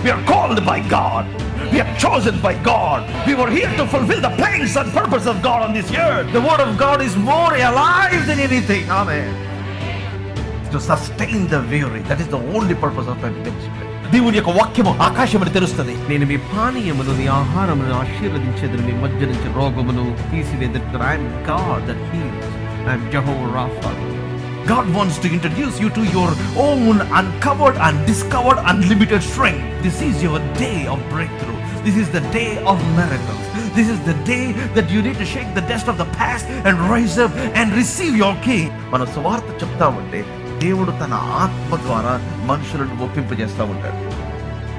We are called by God. We are chosen by God. We were here to fulfill the plans and purpose of God on this earth. The word of God is more alive than anything. Amen. To sustain the weary. That is the only purpose of my ministry. దేవుని యొక్క వాక్యము ఆకాశమును తెరుస్తుంది. నేను మీ పానీయమును మీ ఆహారమును ఆశీర్వదించేదని మీ మధ్య నుంచి రోగమును తీసివేదను. I am God that heals. I am Jehovah Rapha. God wants to introduce you to your own uncovered and discovered unlimited strength. This is your day of breakthrough. This is the day of miracles. This is the day that you need to shake the dust of the past and rise up and receive your king. మన సువార్త చెప్తామంటే దేవుడు తన ఆత్మ ద్వారా మనుషులను ఒప్పింపజేస్తూ ఉంటాడు.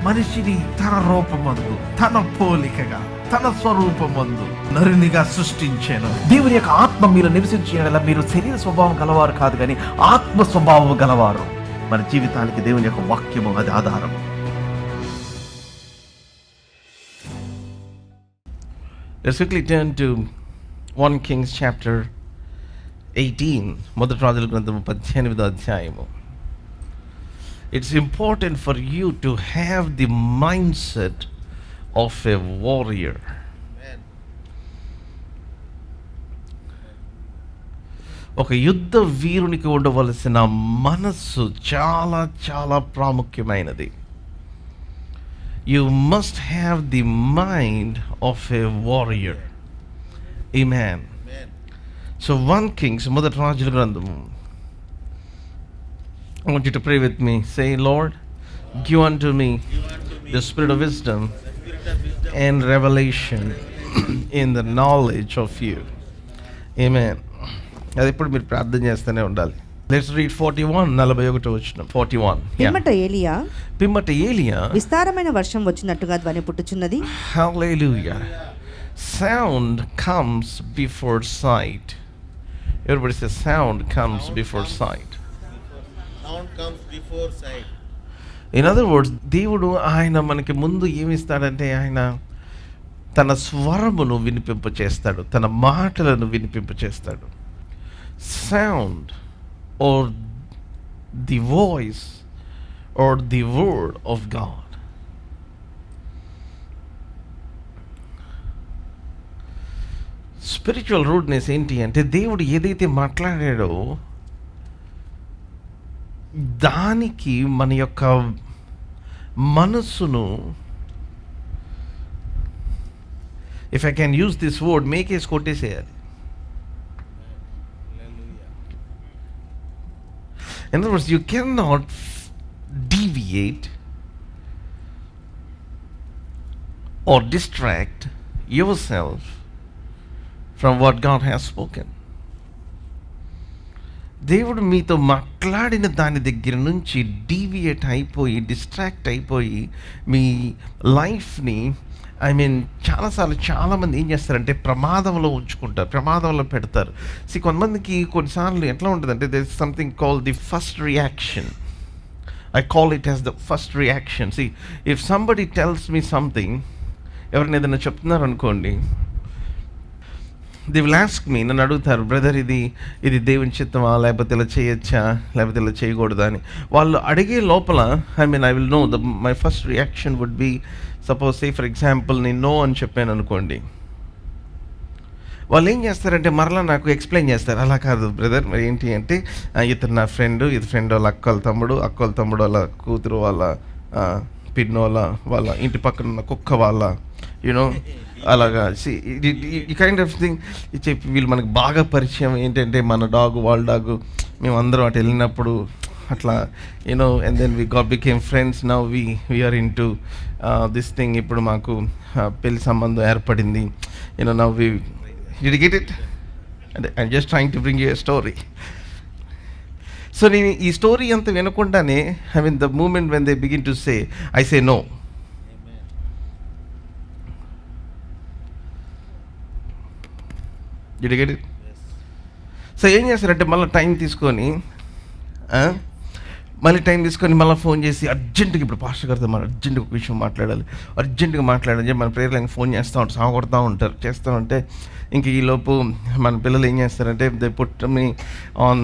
మనిషిని తన రూపమందు, తన పోలికగా, తన స్వరూపమందు నరునిగా సృష్టించాను. దేవుని యొక్క ఆత్మ మీరు నివసించేలా మీరు శరీర స్వభావం గలవారు కాదు, కానీ ఆత్మ స్వభావం గలవారు. మన జీవితానికి దేవుని యొక్క వాక్యము అది ఆధారం. Let's quickly turn to 1 Kings chapter 18. మొదటి రాజుల గ్రంథము 18వ అధ్యాయము. It's important for you to have the mindset of a warrior. ఒక యుద్ధ వీరునికి ఉండవలసిన మనస్సు చాలా చాలా ప్రాముఖ్యమైనది. You must have the mind of a warrior. Amen. So 1 Kings మొదటి రాజుల గ్రంథము. I want you to pray with me. Say, Lord, give unto me the spirit of wisdom and revelation in the knowledge of you. Amen. అది ఇప్పుడు మీరు ప్రార్థన చేస్తూనే ఉండాలి. Let's read 41 41వ వచనం. 41. పిమ్మట ఏలియా విస్తారమైన వర్షం వచ్చినట్టుగా ధ్వని పుట్టుచున్నది. Hallelujah. Sound comes before sight. Everybody says sound comes before sight. Sound comes before sight. In other words, దేవుడు ఆయన మనకి ముందు ఏమిస్తాడంటే ఆయన తన స్వరమును వినిపింప చేస్తాడు, తన మాటలను వినిపింప చేస్తాడు. Sound or the voice or the word of God. Spiritual rudeness ఏంటి అంటే దేవుడు ఏదైతే మాట్లాడాడో దానికి మన యొక్క మనస్సును, if I can use this word, మేకేసి కొట్టేసేయాలి. In other words, you cannot deviate or distract yourself from what God has spoken. దేవుడు మీతో మాట్లాడిన దాని దగ్గర నుంచి డీవియేట్ అయిపోయి, డిస్ట్రాక్ట్ అయిపోయి మీ లైఫ్ని చాలాసార్లు చాలామంది ఏం చేస్తారంటే ప్రమాదంలో ఉంచుకుంటారు, ప్రమాదంలో పెడతారు. కొంతమందికి కొన్నిసార్లు ఎట్లా ఉంటుందంటే there is something called the first reaction. I call it as the first reaction. See, if somebody tells me something, ఎవరైనా ఏదైనా చెప్తున్నారు అనుకోండి, they will ask me, నన్ను అడుగుతారు, బ్రదర్ ఇది దేవుని చిత్తమా, లేకపోతే ఇలా చేయొచ్చా, లేకపోతే ఇలా చేయకూడదా అని. వాళ్ళు అడిగే లోపల I will know, my first reaction would be, suppose say for example నేను నో అని చెప్పాను అనుకోండి, వాళ్ళు ఏం చేస్తారంటే మరలా నాకు ఎక్స్ప్లెయిన్ చేస్తారు. అలా కాదు బ్రదర్, మరి ఏంటి అంటే ఇతను నా ఫ్రెండ్, ఇది ఫ్రెండ్ వాళ్ళ అక్కల తమ్ముడు వాళ్ళ కూతురు వాళ్ళ పిన్నోళ్ళ వాళ్ళ ఇంటి పక్కన ఉన్న కుక్క వాళ్ళ యూనో అలాగా ఈ కైండ్ ఆఫ్ థింగ్ చెప్పి వీళ్ళు మనకు బాగా పరిచయం. ఏంటంటే మన డాగ్ వాళ్ళ డాగ్ మేము అందరం అటు వెళ్ళినప్పుడు అట్లా you know and then we became friends. Now we are into this thing. ఇప్పుడు మాకు పెళ్లి సంబంధం ఏర్పడింది. You know now Did you get it? And I'm just trying to bring you a story. So నేను ఈ స్టోరీ అంతా వినకుండానే the moment when they begin to say, I say no. Amen. Did you get it? Yes. So ఏం చేస్తారంటే మళ్ళీ time తీసుకొని మళ్ళీ phone చేసి అర్జెంటుగా, ఇప్పుడు పాస్టర్ గారితో మనం అర్జెంటుగా ఒక విషయం మాట్లాడాలి, అర్జెంటుగా మాట్లాడాలి మన ప్రేయర్ లైన్ ఫోన్ చేస్తూ ఉంటారు, సాగొడతా ఉంటారు. చేస్తూ ఉంటే ఇంక ఈలోపు మన పిల్లలు ఏం చేస్తారంటే they put me on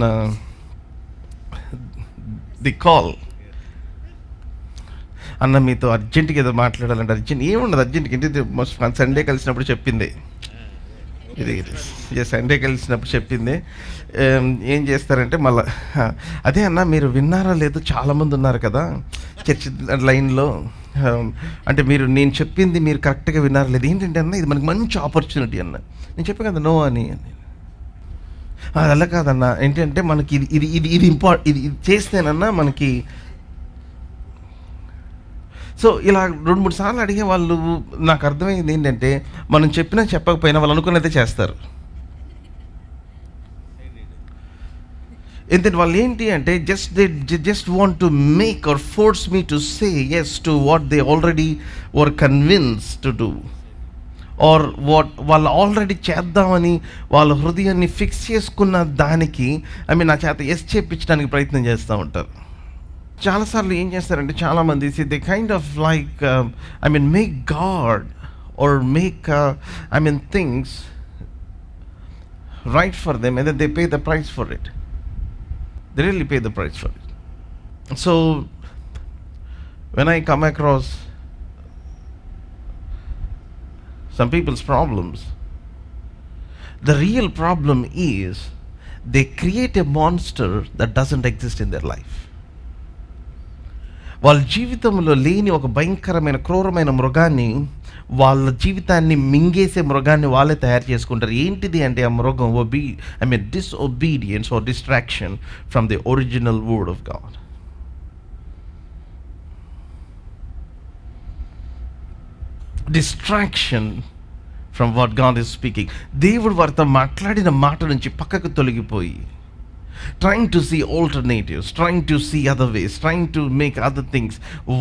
the call. అన్న మీతో అర్జెంట్గా ఏదో మాట్లాడాలంటే అర్జెంట్ ఏముండదు, అర్జెంట్గా ఇంటి సండే కలిసినప్పుడు చెప్పింది ఇది సండే కలిసినప్పుడు చెప్పింది. ఏం చేస్తారంటే మళ్ళీ అదే అన్న మీరు విన్నారా లేదు, చాలామంది ఉన్నారు కదా చర్చ్ లైన్లో, అంటే నేను చెప్పింది మీరు కరెక్ట్గా విన్నారా లేదు, ఏంటంటే అన్న ఇది మనకి మంచి ఆపర్చునిటీ అన్న. నేను చెప్పాను కదా నో అని అలా కాదన్న, ఏంటంటే మనకి ఇది ఇది ఇది ఇది ఇది చేస్తేనన్నా మనకి. సో ఇలా 2-3 సార్లు అడిగే వాళ్ళు నాకు అర్థమైంది ఏంటంటే మనం చెప్పినా చెప్పకపోయినా వాళ్ళు అనుకున్నదే చేస్తారు. ఎందుకంటే వాళ్ళు ఏంటి అంటే just want to make or force me to say yes to what they already were convince to do, or వాళ్ళు ఆల్రెడీ చేద్దామని వాళ్ళ హృదయాన్ని ఫిక్స్ చేసుకున్న దానికి నా చేత ఎస్ చేయించడానికి ప్రయత్నం చేస్తూ ఉంటారు. చాలాసార్లు ఏం చేస్తారంటే చాలామంది they kind of like make God are make things right for them and they pay the price for it. They really pay the price for it. So when I come across some people's problems, the real problem is they create a monster that doesn't exist in their life. వాళ్ళ జీవితంలో లేని ఒక భయంకరమైన క్రూరమైన మృగాన్ని, వాళ్ళ జీవితాన్ని మింగేసే మృగాన్ని వాళ్ళే తయారు చేసుకుంటారు. ఏంటిది అంటే ఆ మృగం disobedience or distraction from the original word of God. Distraction from what God is speaking. దేవుడు వారితో మాట్లాడిన మాట నుంచి పక్కకు తొలగిపోయి trying to see alternatives, trying to see other ways, trying to make other things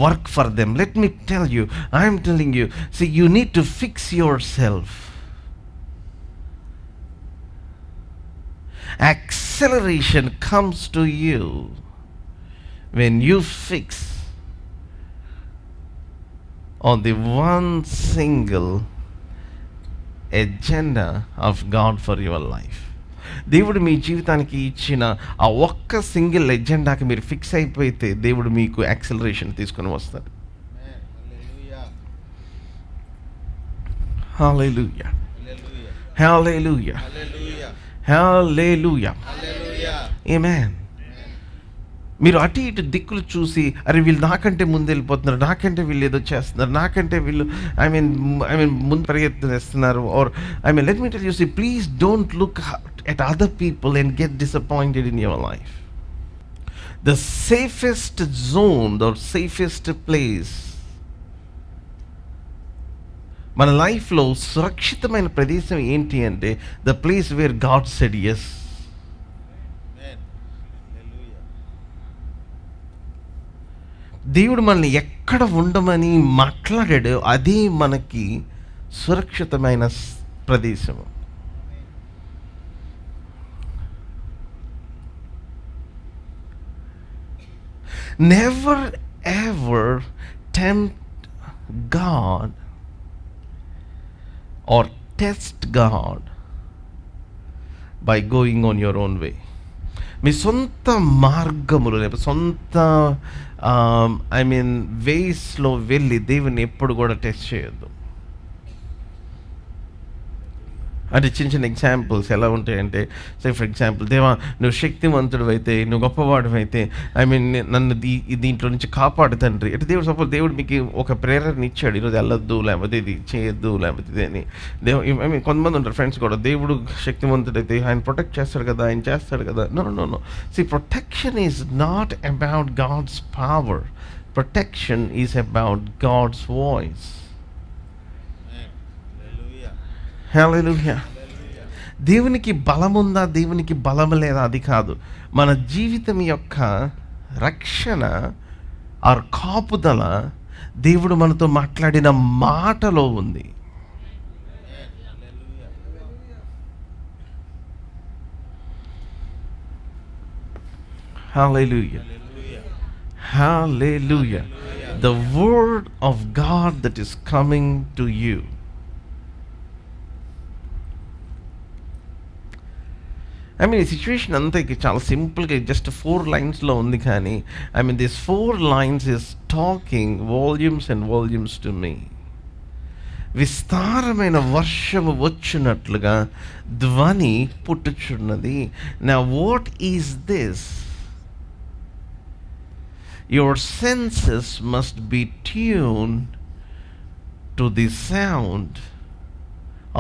work for them. Let me tell you, I am telling you, see, you need to fix yourself. Acceleration comes to you when you fix on the one single agenda of God for your life. దేవుడు మీ జీవితానికి ఇచ్చిన ఆ ఒక్క single ఎజెండాకి మీరు fix అయిపోతే దేవుడు మీకు acceleration తీసుకొని వస్తాడు. హల్లెలూయా, హల్లెలూయా, హల్లెలూయా, ఆమేన్. మీరు అటు ఇటు దిక్కులు చూసి అరే వీళ్ళు నాకంటే ముందు వెళ్ళిపోతున్నారు, నాకంటే వీళ్ళు ఏదో చేస్తున్నారు, నాకంటే వీళ్ళు ముందు పరిగెత్తిస్తున్నారు, or let me tell you, see please don't look at other people and get disappointed in your life. The safest zone or safest place మన లైఫ్లో సురక్షితమైన ప్రదేశం ఏంటి అంటే the place where God said yes. దేవుడు మనల్ని ఎక్కడ ఉండమని మాట్లాడాడో అదే మనకి సురక్షితమైన ప్రదేశం. Never ever tempt God or test God by going on your own way. మీ సొంత మార్గములు లేకపోతే సొంత వేస్లో వెళ్ళి దేవుని ఎప్పుడు కూడా టెస్ట్ చేయొద్దు. అంటే చిన్న చిన్న ఎగ్జాంపుల్స్ ఎలా ఉంటాయంటే, సే ఫర్ ఎగ్జాంపుల్, దేవా నువ్వు శక్తివంతుడు అయితే, నువ్వు గొప్పవాడు అయితే, నన్ను దీంట్లో నుంచి కాపాడు తండ్రి అంటే దేవుడు మీకు ఒక ప్రేరణ ఇచ్చాడు, ఈరోజు వెళ్ళొద్దు, లేకపోతే ఇది చేయొద్దు, లేకపోతే ఇది అని. కొంతమంది ఉంటారు ఫ్రెండ్స్ కూడా, దేవుడు శక్తివంతుడు అయితే ఆయన ప్రొటెక్ట్ చేస్తాడు కదా, ఆయన చేస్తాడు కదా. No. See protection is not about God's power, protection is about God's voice. Hallelujah. దేవునికి బలం ఉందా, దేవునికి బలం లేదా, అది కాదు. మన జీవితం యొక్క రక్షణ ఆర్ కాపుదల దేవుడు మనతో మాట్లాడిన మాటలో ఉంది. Hallelujah, hallelujah. The word of God that is coming to you. I mean ఈ సిచ్యువేషన్ అంతా ఇక చాలా సింపుల్గా జస్ట్ 4 లైన్స్లో ఉంది, కానీ I mean this 4 lines is talking volumes and volumes to me. విస్తారమైన వర్షము వచ్చినట్లుగా ధ్వని పుట్టుచున్నది. నా what is this? Your senses must be tuned to the sound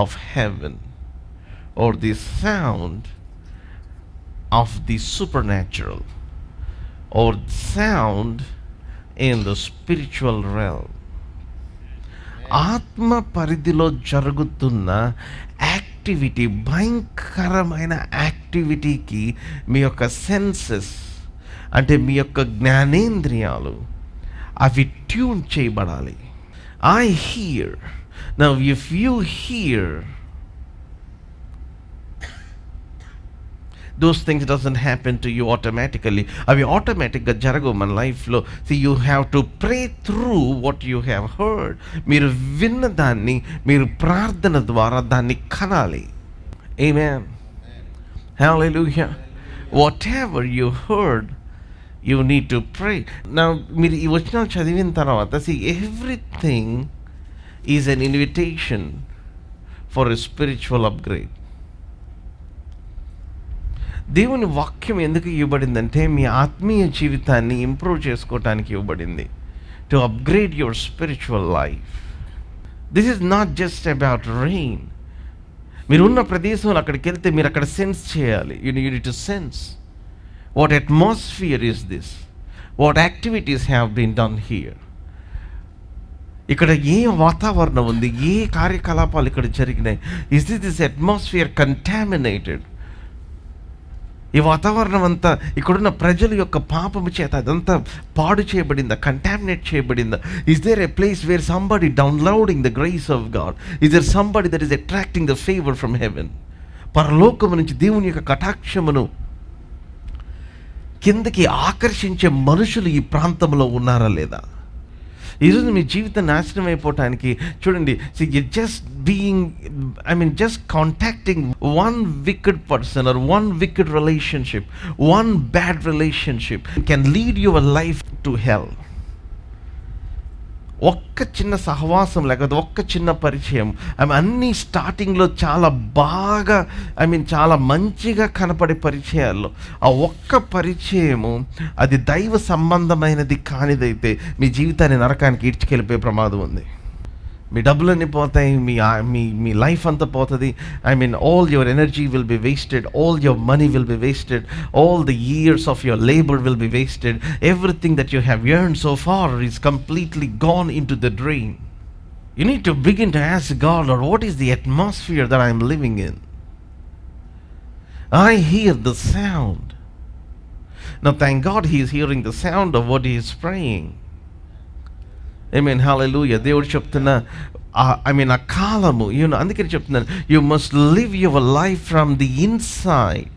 of heaven or the sound of the supernatural or sound in the spiritual realm. ఆత్మ పరిధిలో జరుగుతున్న activity, భయంకరమైన యాక్టివిటీకి మీ యొక్క సెన్సెస్ అంటే మీ యొక్క జ్ఞానేంద్రియాలు అవి ట్యూన్ చేయబడాలి. I hear. Now if you hear, those things doesn't happen to you automatically. అవి ఆటోమేటిక్గా జరగవు మన లైఫ్లో. See, you have to pray through what you have heard. మీరు విన్న దాన్ని మీరు ప్రార్థన ద్వారా దాన్ని కనాలి. Amen. Hallelujah. Whatever you heard, you need to pray. Now మీరు ఈ వచనాలు చదివిన తర్వాత see, everything is an invitation for a spiritual upgrade. దేవుని వాక్యం ఎందుకు ఇవ్వబడిందంటే మీ ఆత్మీయ జీవితాన్ని ఇంప్రూవ్ చేసుకోవటానికి ఇవ్వబడింది. To upgrade your spiritual life. This is not just about rain. మీరున్న ప్రదేశంలో అక్కడికి వెళ్తే మీరు అక్కడ సెన్స్ చేయాలి. You need to sense what atmosphere is this, what activities have been done here. ఇక్కడ ఏ వాతావరణం ఉంది, ఏ కార్యకలాపాలు ఇక్కడ జరిగినాయి. Is this atmosphere contaminated? ఈ వాతావరణం అంతా ఇక్కడున్న ప్రజల యొక్క పాపము చేత అదంతా పాడు చేయబడిందా, కంటామినేట్ చేయబడిందా? Is there a place where somebody downloading the grace of God? Is there somebody that is attracting the favour from heaven? పరలోకము నుంచి దేవుని యొక్క కటాక్షమును కిందకి ఆకర్షించే మనుషులు ఈ ప్రాంతంలో ఉన్నారా లేదా? ఈరోజు మీ జీవితం నాశనం అయిపోవటానికి చూడండి, just contacting one wicked person or one wicked relationship, one bad relationship can lead your life to hell. ఒక్క చిన్న సహవాసం లేకపోతే ఒక్క చిన్న పరిచయం, అన్నీ స్టార్టింగ్లో చాలా బాగా చాలా మంచిగా కనపడే పరిచయాల్లో ఆ ఒక్క పరిచయము అది దైవ సంబంధమైనది కానిదైతే మీ జీవితాన్ని నరకానికి ఈడ్చుకెళ్ళిపోయే ప్రమాదం ఉంది. మీ డబ్బులన్నీ పోతాయి, మీ లైఫ్ అంతా పోతుంది. All your energy will be wasted, all your money will be wasted, all the years of your labour will be wasted. Everything that you have earned so far is completely gone in to the drain. You need to begin to ask God, Lord, what is the atmosphere that I am living in? I hear the sound. Now thank God he is hearing the sound of what he is praying. Amen. Hallelujah. దేవుడు చెప్తున్నా ఆ కాలము అందుకని చెప్తున్నాను, you must live your life from the inside.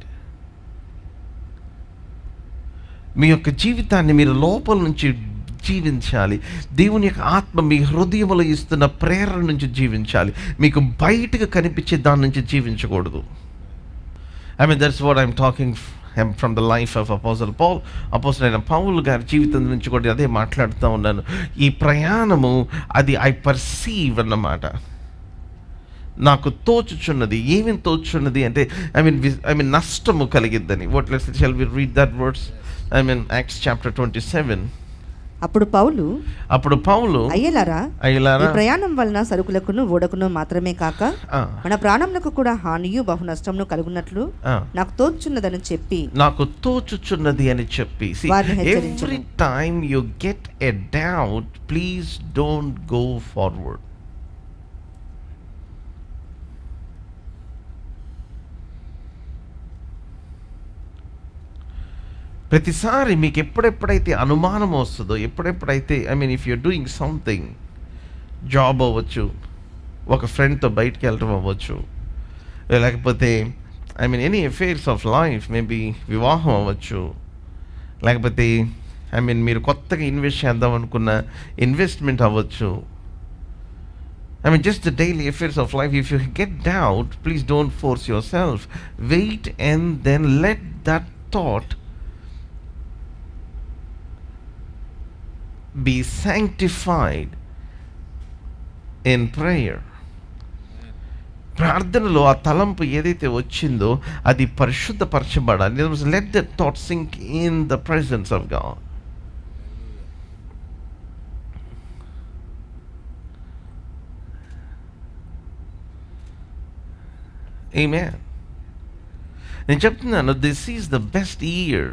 మీ యొక్క జీవితాన్ని మీరు లోపల నుంచి జీవించాలి. దేవుని యొక్క ఆత్మ మీ హృదయంలో ఇస్తున్న ప్రేరణ నుంచి జీవించాలి. మీకు బయటకు కనిపించే దాని నుంచి జీవించకూడదు. That's what I'm talking from the life of apostle Paul. Apostle Paul గారి జీవితం నుంచి కూడా అదే మాట్లాడుతూ ఉన్నాను. ఈ ప్రయాణము అది ఐ పర్సీవ్ అన్నమాట. నాకు తోచుచున్నది. ఏమేమి తోచుచున్నది అంటే నష్టము కలిగిద్దని. What let's shall we read that words. Acts chapter 27. అప్పుడు పౌలు అయ్యలారా ఈ ప్రయాణం వలన సరుకులకును ఓడకును మాత్రమే కాక మన ప్రాణములకు కూడా హానియు బహు నష్టమును కలుగునట్లు నాకు తోచుచున్నది అని చెప్పి every time you get a doubt, please don't go forward. ప్రతిసారి మీకు ఎప్పుడెప్పుడైతే అనుమానం వస్తుందో, ఎప్పుడెప్పుడైతే if you're doing something, job అవ్వచ్చు, ఒక ఫ్రెండ్తో బయటికి వెళ్ళడం అవ్వచ్చు, లేకపోతే any affairs of life, maybe వివాహం అవ్వచ్చు, లేకపోతే మీరు కొత్తగా ఇన్వెస్ట్ చేద్దాం అనుకున్న ఇన్వెస్ట్మెంట్ అవ్వచ్చు, I mean, just the daily affairs of life. If you get doubt, please don't force yourself. Wait and then let that thought be sanctified in prayer. ప్రార్థనలో ఆ తలంపు ఏదైతే వచ్చిందో అది పరిశుద్ధపరచబడాలి. Let the thought sync in the presence of God. ఆమేన్. నేను చెప్తున్నాను, this is the best year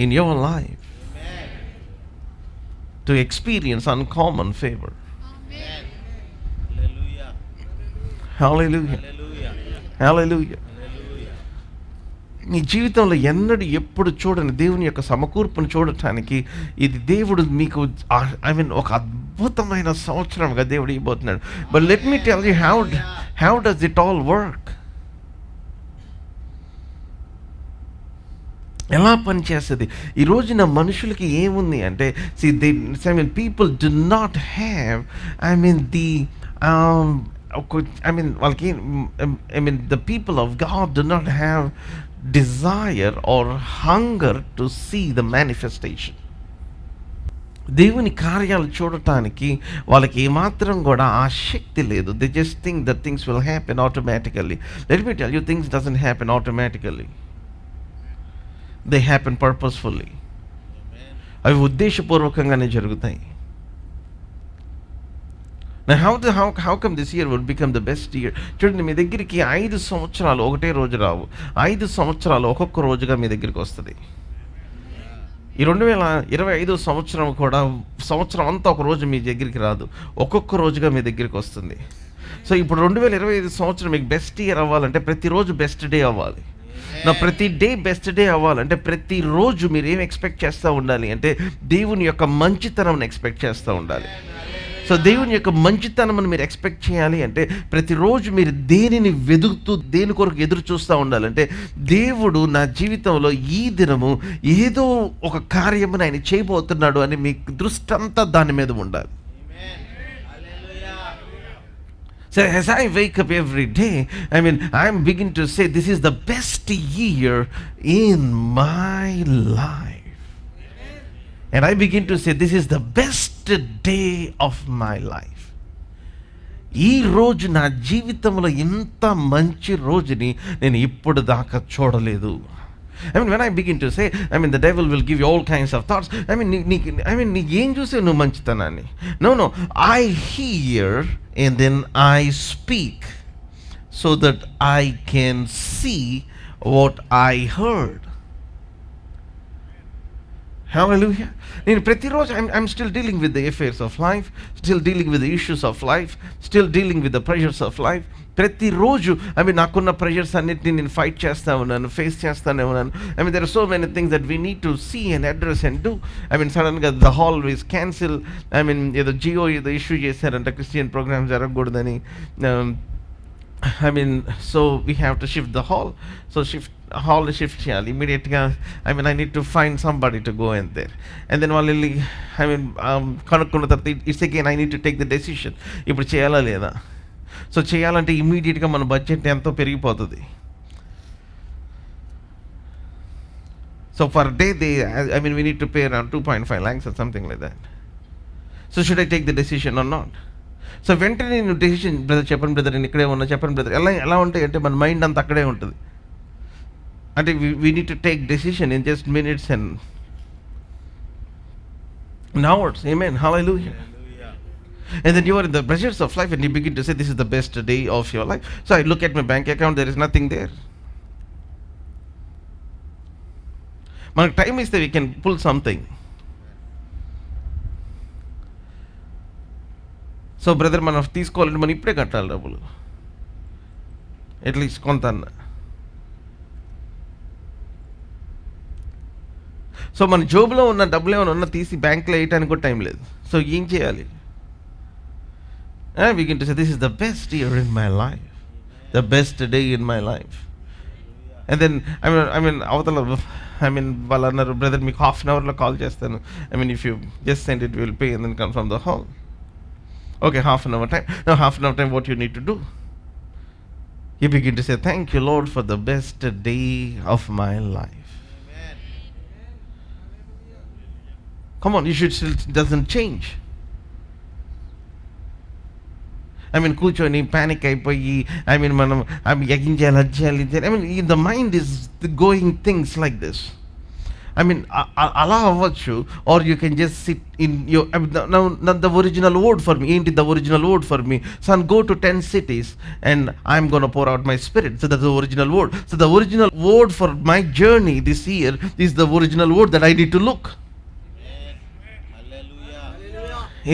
in your life to experience uncommon favour. Hallelujah. Hallelujah, Hallelujah. Hallelujah. Hallelujah. నీ జీవితంలో ఎన్నడూ ఎప్పుడు చూడని దేవుని యొక్క సమకూర్పును చూడటానికి ఇది దేవుడు మీకు ఒక అద్భుతమైన సంవత్సరంగా దేవుడు ఇవ్వబోతున్నాడు. But let me tell you how does it all work. ఎలా పనిచేస్తుంది ఈ రోజున మనుషులకి ఏముంది అంటే, పీపుల్ డు నాట్ హ్యావ్ వాళ్ళకి the people of God do not have desire or hunger to see the manifestation. దేవుని కార్యాలు చూడటానికి వాళ్ళకి ఏమాత్రం కూడా ఆసక్తి లేదు. They just think that things will happen automatically. Let me tell you, things doesn't happen automatically. They happen purposefully. అవి ఉద్దేశపూర్వకంగానే జరుగుతాయి. Now how come this year will become the best year? చూడండి, మీ దగ్గరికి 5 సంవత్సరాలు ఒకటే రోజు రావు. 5 సంవత్సరాలు ఒక్కొక్క రోజుగా మీ దగ్గరికి వస్తుంది. ఈ 2025 సంవత్సరం కూడా సంవత్సరం అంతా ఒక రోజు మీ దగ్గరికి రాదు, ఒక్కొక్క రోజుగా మీ దగ్గరికి వస్తుంది. సో ఇప్పుడు 2025 సంవత్సరం మీకు బెస్ట్ ఇయర్ అవ్వాలంటే ప్రతిరోజు బెస్ట్ డే అవ్వాలి. నా ప్రతి డే బెస్ట్ డే అవ్వాలంటే ప్రతిరోజు మీరు ఏం ఎక్స్పెక్ట్ చేస్తూ ఉండాలి అంటే దేవుని యొక్క మంచితనం ఎక్స్పెక్ట్ చేస్తూ ఉండాలి. సో దేవుని యొక్క మంచితనం మీరు ఎక్స్పెక్ట్ చేయాలి అంటే ప్రతిరోజు మీరు దేనిని వెతుకుతూ దేని కొరకు ఎదురు చూస్తూ ఉండాలంటే, దేవుడు నా జీవితంలో ఈ దినము ఏదో ఒక కార్యమును ఆయన చేయబోతున్నాడు అని మీ దృష్టి అంతా దాని మీద ఉండాలి. So as I wake up every day, I'm beginning to say this is the best year in my life. And I begin to say this is the best day of my life. ఈ రోజు నా జీవితంలో ఇంత మంచి రోజుని నేను ఇప్పుడు దాకా చూడలేదు. when I begin to say, the devil will give you all kinds of thoughts. నీ ఏం చూసే నువ్వు మంచితనాన్ని? No, I hear and then I speak so that I can see what I heard. Hallelujah. నేను ప్రతిరోజు I'm still dealing with the affairs of life, still dealing with the issues of life, still dealing with the pressures of life. ప్రతిరోజు నాకున్న pressures అన్నిటిని నేను fight చేస్తూ ఉన్నాను, face చేస్తూనే ఉన్నాను. there are so many things that we need to see and address and do. సడన్గా the hall is cancel. ఏదో జియో ఏదో ఇష్యూ చేశారంట, క్రిస్టియన్ ప్రోగ్రామ్ జరగకూడదని. so we have to shift the hall. So hall shift చేయాలి ఇమీడియట్గా. I need to find somebody to go in there. And then వాళ్ళు కనుక్కున్న తర్వాత it's again I need to take the decision. ఇప్పుడు చేయాలా లేదా? So చేయాలంటే ఇమీడియట్గా మన బడ్జెట్ ఎంతో పెరిగిపోతుంది. So for day we need to pay around 2.5 lakhs or something like that. So should I take the decision or not? So వెంటనే నేను డెసిషన్, బ్రదర్ చెప్పండి బ్రదర్, నేను ఇక్కడే ఉన్నా, చెప్పండి బ్రదర్. ఎలా ఉంటాయి అంటే మన మైండ్ అంతా అక్కడే ఉంటుంది. అంటే we need to take decision in just minutes and hours. Amen. Hallelujah. And then you are in the pressures of life and you begin to say this is the best day of your life. So I look at my bank account, there is nothing there. మనకు time ఇస్తే we can pull something. So brother మనం తీసుకోవాలంటే మనం ఇప్పుడే కట్టాలి డబ్బులు, at least కొంత. So మన జోబులో ఉన్న డబ్బులు ఏమైనా ఉన్నా తీసి బ్యాంక్లో వేయటానికి కూడా టైం లేదు. సో ఏం చేయాలి? I begin to say this is the best year in my life, the best day in my life. And then అవతల ఐ మీన్ వాళ్ళు అన్నారు, బ్రదర్ మీకు హాఫ్ అన్ అవర్లో కాల్ చేస్తాను, I mean if you just send it will pay and then confirm the hall. Okay, half an hour time. No half an hour time what you need to do? You begin to say, thank you, Lord, for the best day of my life. Amen. Come on, you should still doesn't change. I mean, కూర్చొని panic అయిపోయి, I mean, మనం ఎగించాలి, అజ్జాలి, I mean, the mind is going things like this. I mean, అలా అవ్వచ్చు, or you can just sit in your, now the original word for me, ఏంటి the original word for me? Son, go to 10 cities and I'm going to pour out my spirit. So that's the original word. So the original word for my journey this year is the original word that I need to look.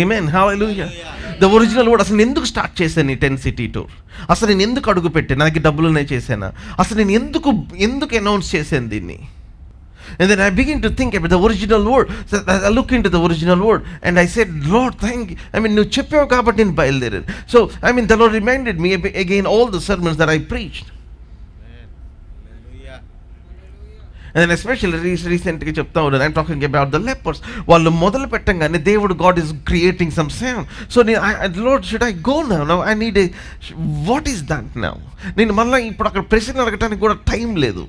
Amen. Hallelujah. The original word. అసలు నేను ఎందుకు start చేశాను ఈ 10 city tour? అసలు నేను ఎందుకు అడుగు పెట్టాను? నాకు డబ్బులునే చేశానా? అసలు నేను ఎందుకు అనౌన్స్ చేశాను దీన్ని? And then I begin to think about the original word. So I look into the original word and I said, Lord, thank you. I mean, నువ్వు చెప్పావు కాబట్టి నేను బయలుదేరాను. So, I mean, the Lord reminded me again all the sermons that I preached. And then especially recently చెప్తా ఉన్నాను, I'm talking about the lepers. వాళ్ళు మొదలు పెట్టంగానే దేవుడు, God is creating some sound. So, Lord, should I go now? Now I need what is that now? నేను మళ్ళీ ఇప్పుడు అక్కడ ప్రశ్న అడగటానికి కూడా టైం లేదు.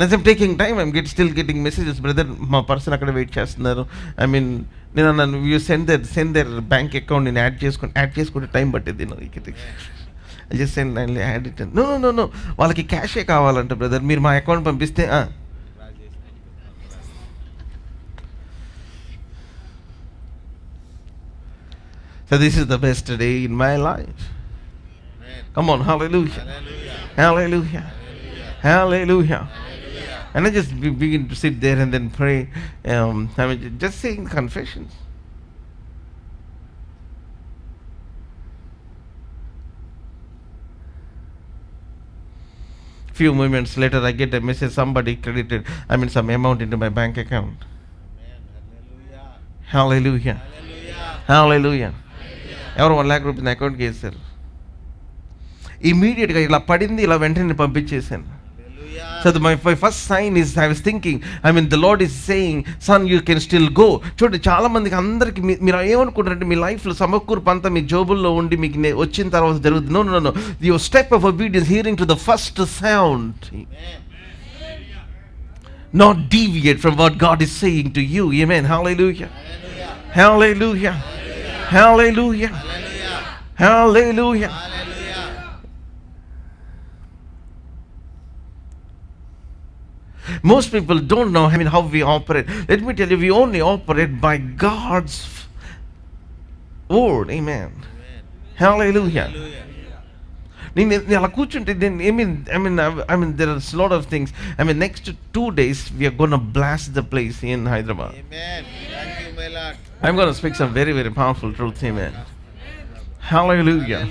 As I'm taking time, I'm still getting messages, brother, మా పర్సన్ అక్కడ వెయిట్ చేస్తున్నారు. ఐ మీన్ నేను అన్నాను, you send their bank account, నేను యాడ్ చేసుకుంటే టైం పట్టింది. I just send add it. No వాళ్ళకి క్యాషే కావాలంట బ్రదర్, మీరు మా అకౌంట్ పంపిస్తే. So this is the best day in my life. Come on, hallelujah. Hallelujah. Hallelujah. And I just begin to sit there and then pray. I mean, just saying confessions. Few moments later, I get a message, somebody credited, I mean, some amount into my bank account. Hallelujah. Hallelujah. ఎవరు 1 lakh rupees నా అకౌంట్కి వేశారు. ఇమీడియట్గా ఇలా పడింది, ఇలా వెంటనే పంపించేశాను. So my first sign is, I was thinking, I mean, the Lord is saying, son, you can still go. చూడండి, చాలా మందికి అందరికి మీరు ఏమనుకుంటారంటే మీ లైఫ్లో సమకూర్పు అంతా మీ జోబుల్లో ఉండి మీకు వచ్చిన తర్వాత జరుగుతుంది. No. Your step of obedience, hearing to the first sound. Not deviate from what God is saying to you. Amen. Hallelujah. Hallelujah. Hallelujah. Hallelujah. Most people don't know, I mean, how we operate. Let me tell you, we only operate by God's word. Amen. Hallelujah. నేను అలా కూర్చుంటే, I mean, there are a lot of things. I mean, next 2 days, we are going to blast the place in Hyderabad. Amen. Thank you, my Lord. I'm going to speak some very, very powerful truths. Amen. Hallelujah.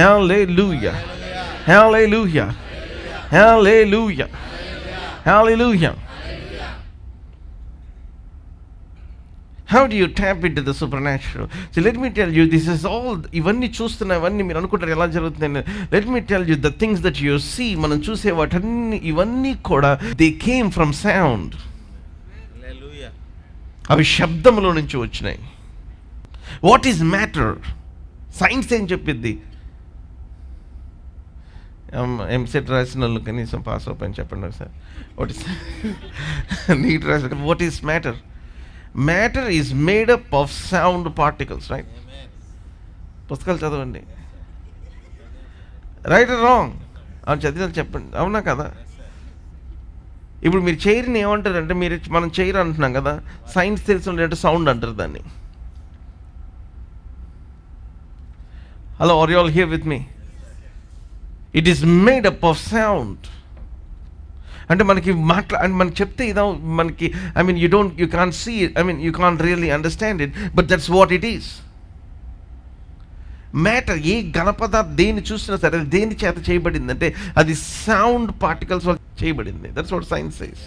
Hallelujah. Hallelujah. Hallelujah. Hallelujah. How do you tap into the supernatural? So let me tell you, this is all, ఇవన్నీ చూస్తున్నవన్నీ మీరు అనుకుంటారు ఎలా జరుగుతుంది. Let me tell you, the things that you see, మనం చూసే వాటన్ని ఇవన్నీ కూడా, they came from sound. Hallelujah. అవి శబ్దంలో నుంచి వచ్చినాయి. What is matter? సైన్స్ ఏం చెప్పింది? ఎంసెట్ రాసిన వాళ్ళు కనీసం పాస్ అవుతాయని చెప్పండి సార్. వాట్ ఇస్ నీట్ రాసిన, what is matter? Matter is made up of sound particles, right? పుస్తకాలు చదవండి. Right are wrong? అవును, చదివిన చెప్పండి, అవునా కదా? ఇప్పుడు మీరు చైర్ని ఏమంటారంటే, మనం చైర్ అంటున్నాం కదా, సైన్స్ తెలిసి ఉండేటట్టు సౌండ్ అంటారు దాన్ని. Hello, are you all here with me? It is made up of sound. అంటే మనకి మనకి చెప్తే ఇదా మనకి, I mean, you can't see it, I mean, you can't really understand it, but that's what it is. Matter, ఏ ఘనపదార్థం దేన్ని చూసినా సరే దేని చేత చేయబడిందంటే అది సౌండ్ పార్టికల్స్ వల్ల చేయబడింది. That's what science says.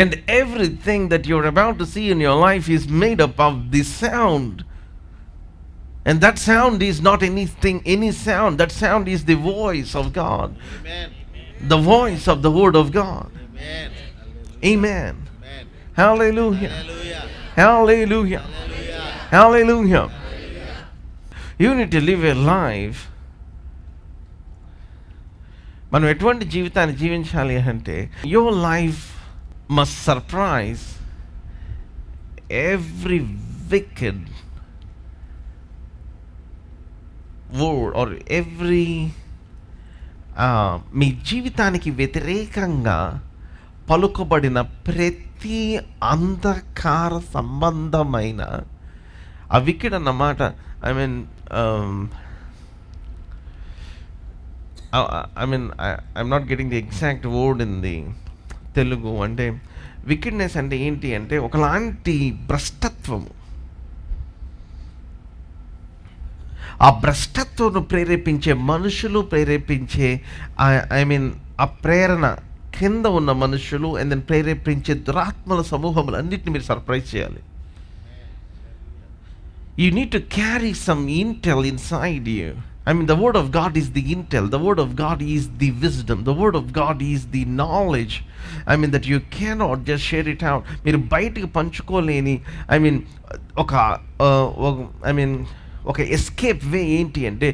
And everything that you're about to see in your life is made up of this sound. And that sound is not any sound. That sound is the voice of God. Amen. The voice of the word of God. Amen. Amen. Hallelujah. Hallelujah. Hallelujah. You need to live a life. మనం ఎటువంటి జీవితాన్ని జీవించాలి అంటే your life must surprise every wicked word or every మీ జీవితానికి వ్యతిరేకంగా పలుకబడిన ప్రతి అంధకార సంబంధమైన ఆ వికెడ్ అన్నమాట. I'm not getting the exact word in the Telugu. అంటే వికెడ్నెస్ అంటే ఏంటి అంటే ఒకలాంటి భ్రష్టత్వము. ఆ భ్రష్టత్వం ప్రేరేపించే మనుషులు, ప్రేరేపించే ఆ ప్రేరణ కింద ఉన్న మనుషులు అండ్ దెన్ ప్రేరేపించే దురాత్మల సమూహములు అన్నిటిని మీరు సర్ప్రైజ్ చేయాలి. You need to carry some intel inside you. The word of God is the intel. The word of God is the wisdom. The word of God is the knowledge. That you cannot just share it out. మీరు బయటికి పంచుకోలేని ఒక escape వే ఏంటి అంటే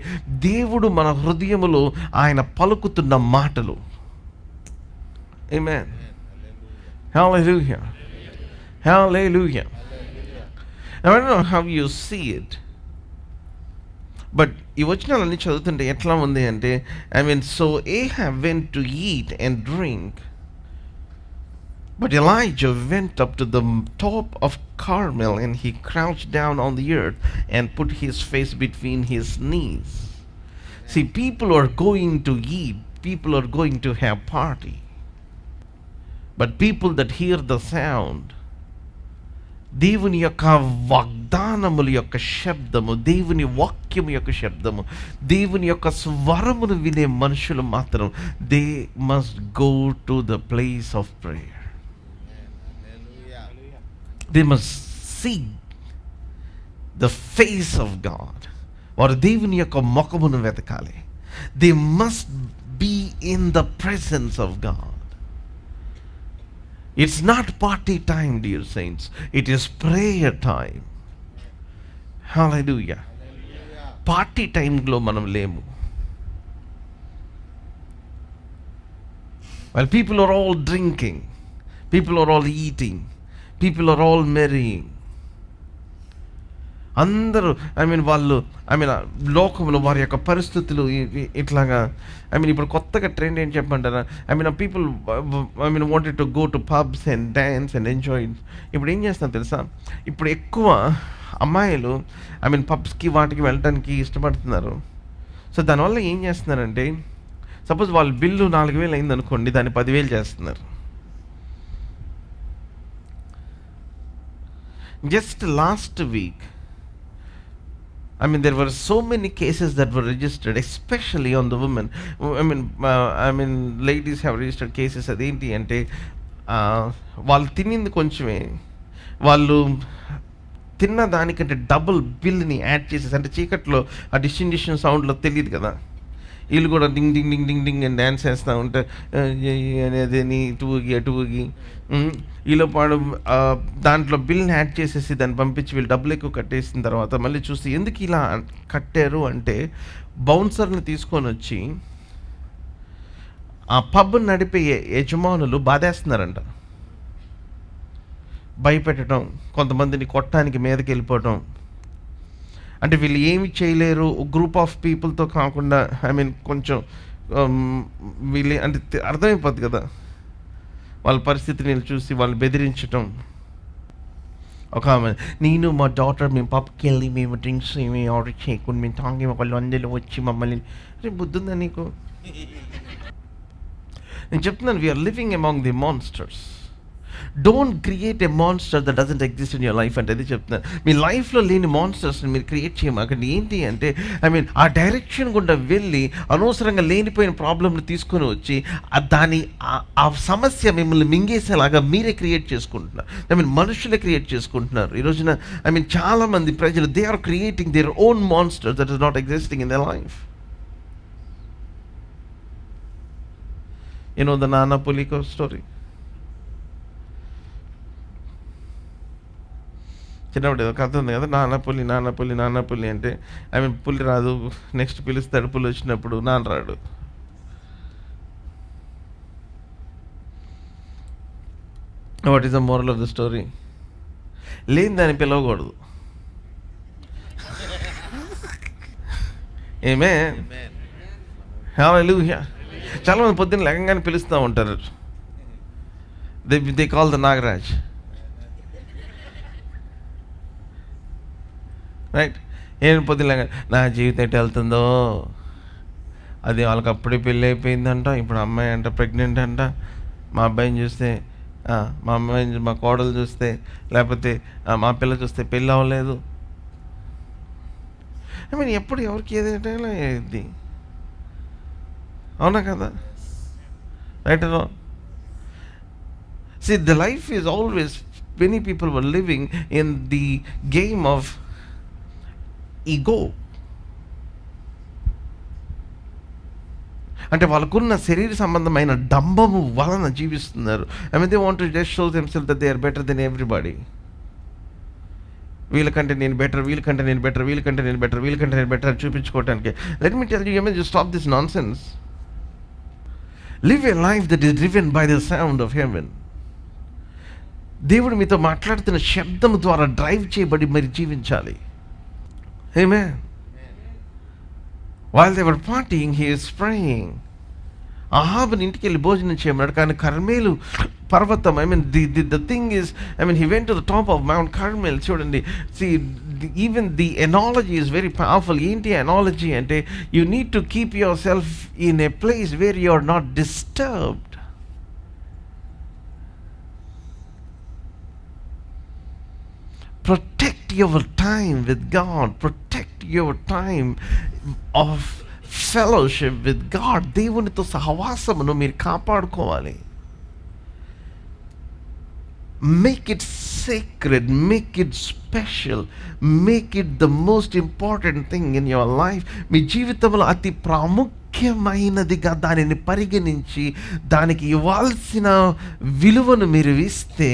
దేవుడు మన హృదయములో ఆయన పలుకుతున్న మాటలు. Amen. Hallelujah. Hallelujah. Now, I don't know how you see it, but ఈ వచనాలన్నీ చదువుతుంటే ఎట్లా ఉంది అంటే so Ahab went to eat and drink, but Elijah went up to the top of Carmel and he crouched down on the earth and put his face between his knees. See, people are going to eat, people are going to have party, but people that hear the sound, దేవుని యొక్క వాగ్దానముల యొక్క శబ్దము, దేవుని వాక్యము యొక్క శబ్దము, దేవుని యొక్క స్వరమును వినే మనుషులు మాత్రం they must go to the place of prayer. They must see the face of God. వారు దేవుని యొక్క ముఖమును వెతకాలి. They must be in the presence of God. It's not party time, dear saints. It is prayer time. Hallelujah. Party time lo manam lemu. While people are all drinking, people are all eating, people are all marrying. అందరూ వాళ్ళు లోకంలో వారి యొక్క పరిస్థితులు ఇట్లాగా ఇప్పుడు కొత్తగా trend ఏం చెప్పంటారా people wanted to go to pubs and dance and enjoy. ఇప్పుడు ఏం చేస్తున్నారు తెలుసా, ఇప్పుడు ఎక్కువ అమ్మాయిలు పబ్స్కి వాటికి వెళ్ళడానికి ఇష్టపడుతున్నారు. సో దానివల్ల ఏం చేస్తున్నారంటే సపోజ్ వాళ్ళ బిల్లు 4,000 అయింది అనుకోండి, దాన్ని 10,000 చేస్తున్నారు. Just last week there were so many cases that were registered, especially on the women. Ladies have registered cases. అదేంటి అంటే వాళ్ళు తినింది కొంచెమే, వాళ్ళు తిన్న దానికంటే డబుల్ బిల్ని యాడ్ చేసేసి, అంటే చీకట్లో ఆ డిస్టింగ్విషన్ సౌండ్లో తెలియదు కదా, వీళ్ళు కూడా డింగ్ డింగ్ డింగ్ డింగ్ డింగ్ అని డ్యాన్స్ చేస్తూ ఉంటే అనేది ఇటు ఊగి అటు ఊగి వీళ్ళు పాడు దాంట్లో బిల్ని యాడ్ చేసేసి దాన్ని పంపించి వీళ్ళు డబ్బులు ఎక్కువ కట్టేసిన తర్వాత మళ్ళీ చూస్తే ఎందుకు ఇలా కట్టారు అంటే బౌన్సర్ని తీసుకొని వచ్చి ఆ పబ్ నడిపే యజమానులు బాధేస్తున్నారంట. భయపెట్టడం, కొంతమందిని కొట్టడానికి మీదకి వెళ్ళిపోవటం. అంటే వీళ్ళు ఏమి చేయలేరు, గ్రూప్ ఆఫ్ పీపుల్తో కాకుండా కొంచెం వీళ్ళు అంటే అర్థమైపోద్ది కదా వాళ్ళ పరిస్థితిని చూసి వాళ్ళు బెదిరించటం. ఒక ఆమె, నేను మా డాటర్ మేము పబ్కి వెళ్ళి మేము డ్రింక్స్ ఏమి ఆర్డర్ చేయకుండా మేము తాగి వాళ్ళు అందరూ వచ్చి మమ్మల్ని, అరే బుద్ధుందా నీకు? నేను చెప్తున్నాను, we're living among the monsters. Don't create a monster that doesn't exist in your life అంటే అది చెప్తున్నాను. మీ లైఫ్లో లేని మాన్స్టర్స్ని మీరు క్రియేట్ చేయమాకండి. ఏంటి అంటే ఆ డైరెక్షన్ గుండా వెళ్ళి అనవసరంగా లేనిపోయిన ప్రాబ్లమ్ని తీసుకొని వచ్చి ఆ సమస్య మిమ్మల్ని మింగేసేలాగా మీరే క్రియేట్ చేసుకుంటున్నారు. మనుషులే క్రియేట్ చేసుకుంటున్నారు. ఈ రోజున చాలామంది ప్రజలు they are creating their own monster that is not existing in their life. You know the Nana Puliko story? చిన్నప్పుడు ఏదో కథ ఉంది కదా, నాన్న పులి అంటే పులి రాదు, నెక్స్ట్ పిలుస్తాడు, పులి వచ్చినప్పుడు నాన్న రాడు. What is the moral of the story? లేని దాన్ని పిలవకూడదు. ఏమే హల్లెలూయా. చాలా మంది పొద్దున్న లేకంగానే పిలుస్తూ ఉంటారు. They call the Nagaraj, right? ఏం పొద్దున్న నా జీవితం ఎటు వెళ్తుందో, అది వాళ్ళకి అప్పుడే పెళ్ళి అయిపోయిందంట, ఇప్పుడు అమ్మాయి అంట ప్రెగ్నెంట్ అంట, మా అబ్బాయిని చూస్తే మా అమ్మాయిని, మా కోడలు చూస్తే, లేకపోతే మా పిల్ల చూస్తే పెళ్ళి అవ్వలేదు. ఎప్పుడు ఎవరికి ఏదైనా ఇది, అవునా కదా? Right or wrong? See, the life is always, many people were living in the game of ego. అంటే వాళ్ళకున్న శరీర సంబంధమైన డంబము వలన జీవిస్తున్నారు. They want to just show themselves that they are better than everybody. వీళ్ళకంటే నేను బెటర్, వీళ్ళకంటే నేను బెటర్, వీళ్ళకంటే నేను బెటర్, వీళ్ళకంటే నేను బెటర్ అని చూపించుకోవటానికి. Let me tell you, you stop this nonsense. Live a life that is driven by the sound of heaven. దేవుడు మీతో మాట్లాడుతున్న శబ్దం ద్వారా డ్రైవ్ చేయబడి మరి జీవించాలి. ఆమేన్. While they were partying, he is praying. అహాబుని ఇంటికి వెళ్ళి భోజనం చేయమన్నాడు, కానీ కర్మేలు పర్వతం, the thing is, he went to the top of Mount Carmel. చూడండి, see, even the analogy is very powerful. ఏంటి analogy అంటే, you need to keep yourself in a place where you are not disturbed. Protect your time with God. Protect your time of fellowship with God. దేవునితో సహవాసమును మీరు కాపాడుకోవాలి. Make it sacred, make it special, make it the most important thing in your life. మీ జీవితంలో అతి ప్రాముఖ్యమైనదిగా దానిని పరిగణించి దానికి ఇవ్వాల్సిన విలువను మీరు ఇస్తే,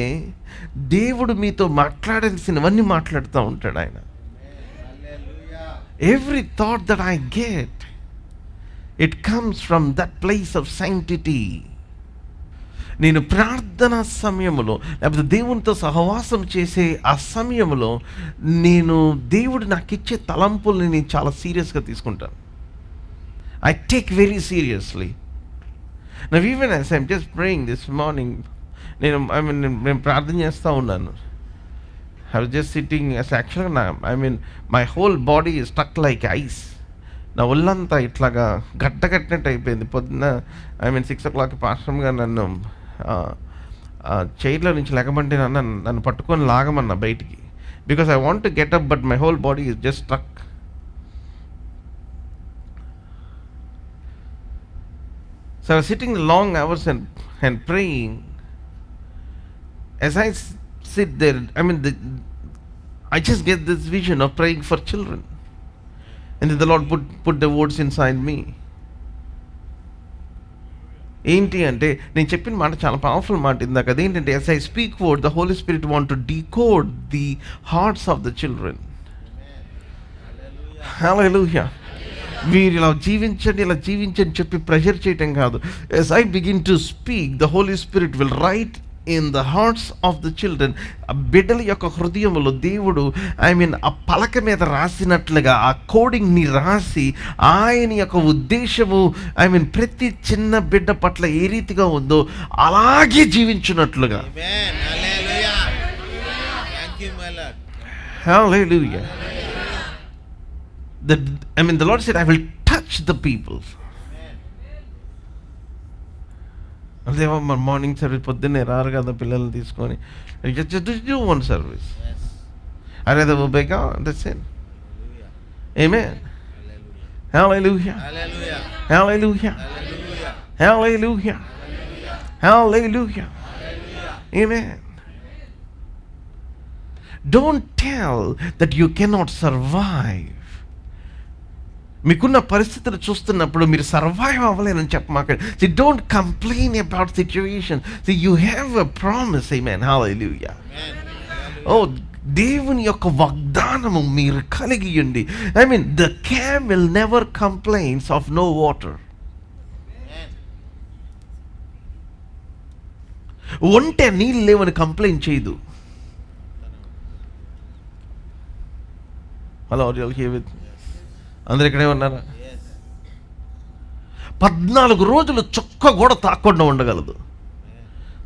దేవుడు మీతో మాట్లాడాల్సినవన్నీ మాట్లాడుతూ ఉంటాడు ఆయన. Every thought that I get, it comes from that place of sanctity. నేను ప్రార్థనా సమయంలో, లేకపోతే దేవునితో సహవాసం చేసే ఆ సమయంలో, నేను దేవుడు నాకు ఇచ్చే తలంపుల్ని నేను చాలా సీరియస్గా తీసుకుంటాను. I take very seriously. Now even as I'm just praying this morning, నేను ప్రార్థన చేస్తూ ఉన్నాను. I was just sitting, as actually my whole body is stuck like ice. నా ఒళ్ళంతా ఇట్లాగా గట్టగట్టినట్టు అయిపోయింది. పొద్దున్న 6 o'clock పాస్టర్గా నన్ను చైర్లో నుంచి లేకమంటే నన్ను పట్టుకొని లాగమన్నా బయటికి. Because I want to get up, but my whole body is just struck. So I was sitting long hours and praying. As I sit there, I just get this vision of praying for children. And then the Lord put the words inside me. ఏంటి అంటే, నేను చెప్పిన మాట చాలా powerful మాట ఇందాక. అదేంటంటే, as I speak word, the Holy Spirit want to decode the hearts of the children. Hallelujah. వీరు ఇలా జీవించండి చెప్పి ప్రెషర్ చేయటం కాదు. As I begin to speak, the Holy Spirit will write in the hearts of the children. ఆ బిడ్డల యొక్క హృదయములో దేవుడు ఆ పలక మీద రాసినట్లుగా ఆ కోడింగ్ని రాసి, ఆయన యొక్క ఉద్దేశము ప్రతి చిన్న బిడ్డ పట్ల ఏ రీతిగా ఉందో అలాగే జీవించినట్లుగా. Hallelujah. The Lord said, I will touch the people. అదేమో మన మార్నింగ్ సర్వీస్ పొద్దున్నే రారు కదా పిల్లల్ని తీసుకొని, just do one service. I rather obey God. That's it. Amen. Hallelujah. Hallelujah. Hallelujah. Hallelujah. Amen. Don't tell that you cannot survive. మీకున్న పరిస్థితులు చూస్తున్నప్పుడు మీరు survive అవ్వలేనని చెప్పమాకండి. See, don't complain about situation. See, you have a promise. Amen. Hallelujah. ఓ దేవుని యొక్క వాగ్దానము మీరు కలిగియండి. I mean the camel never complains of no water. ఒంటె నీళ్ళు లేవని కంప్లైంట్ చేయదు. హలో, అందరు ఇక్కడే ఉన్నారా? 14 రోజులు చొక్క కూడా తాకుండా ఉండగలదు.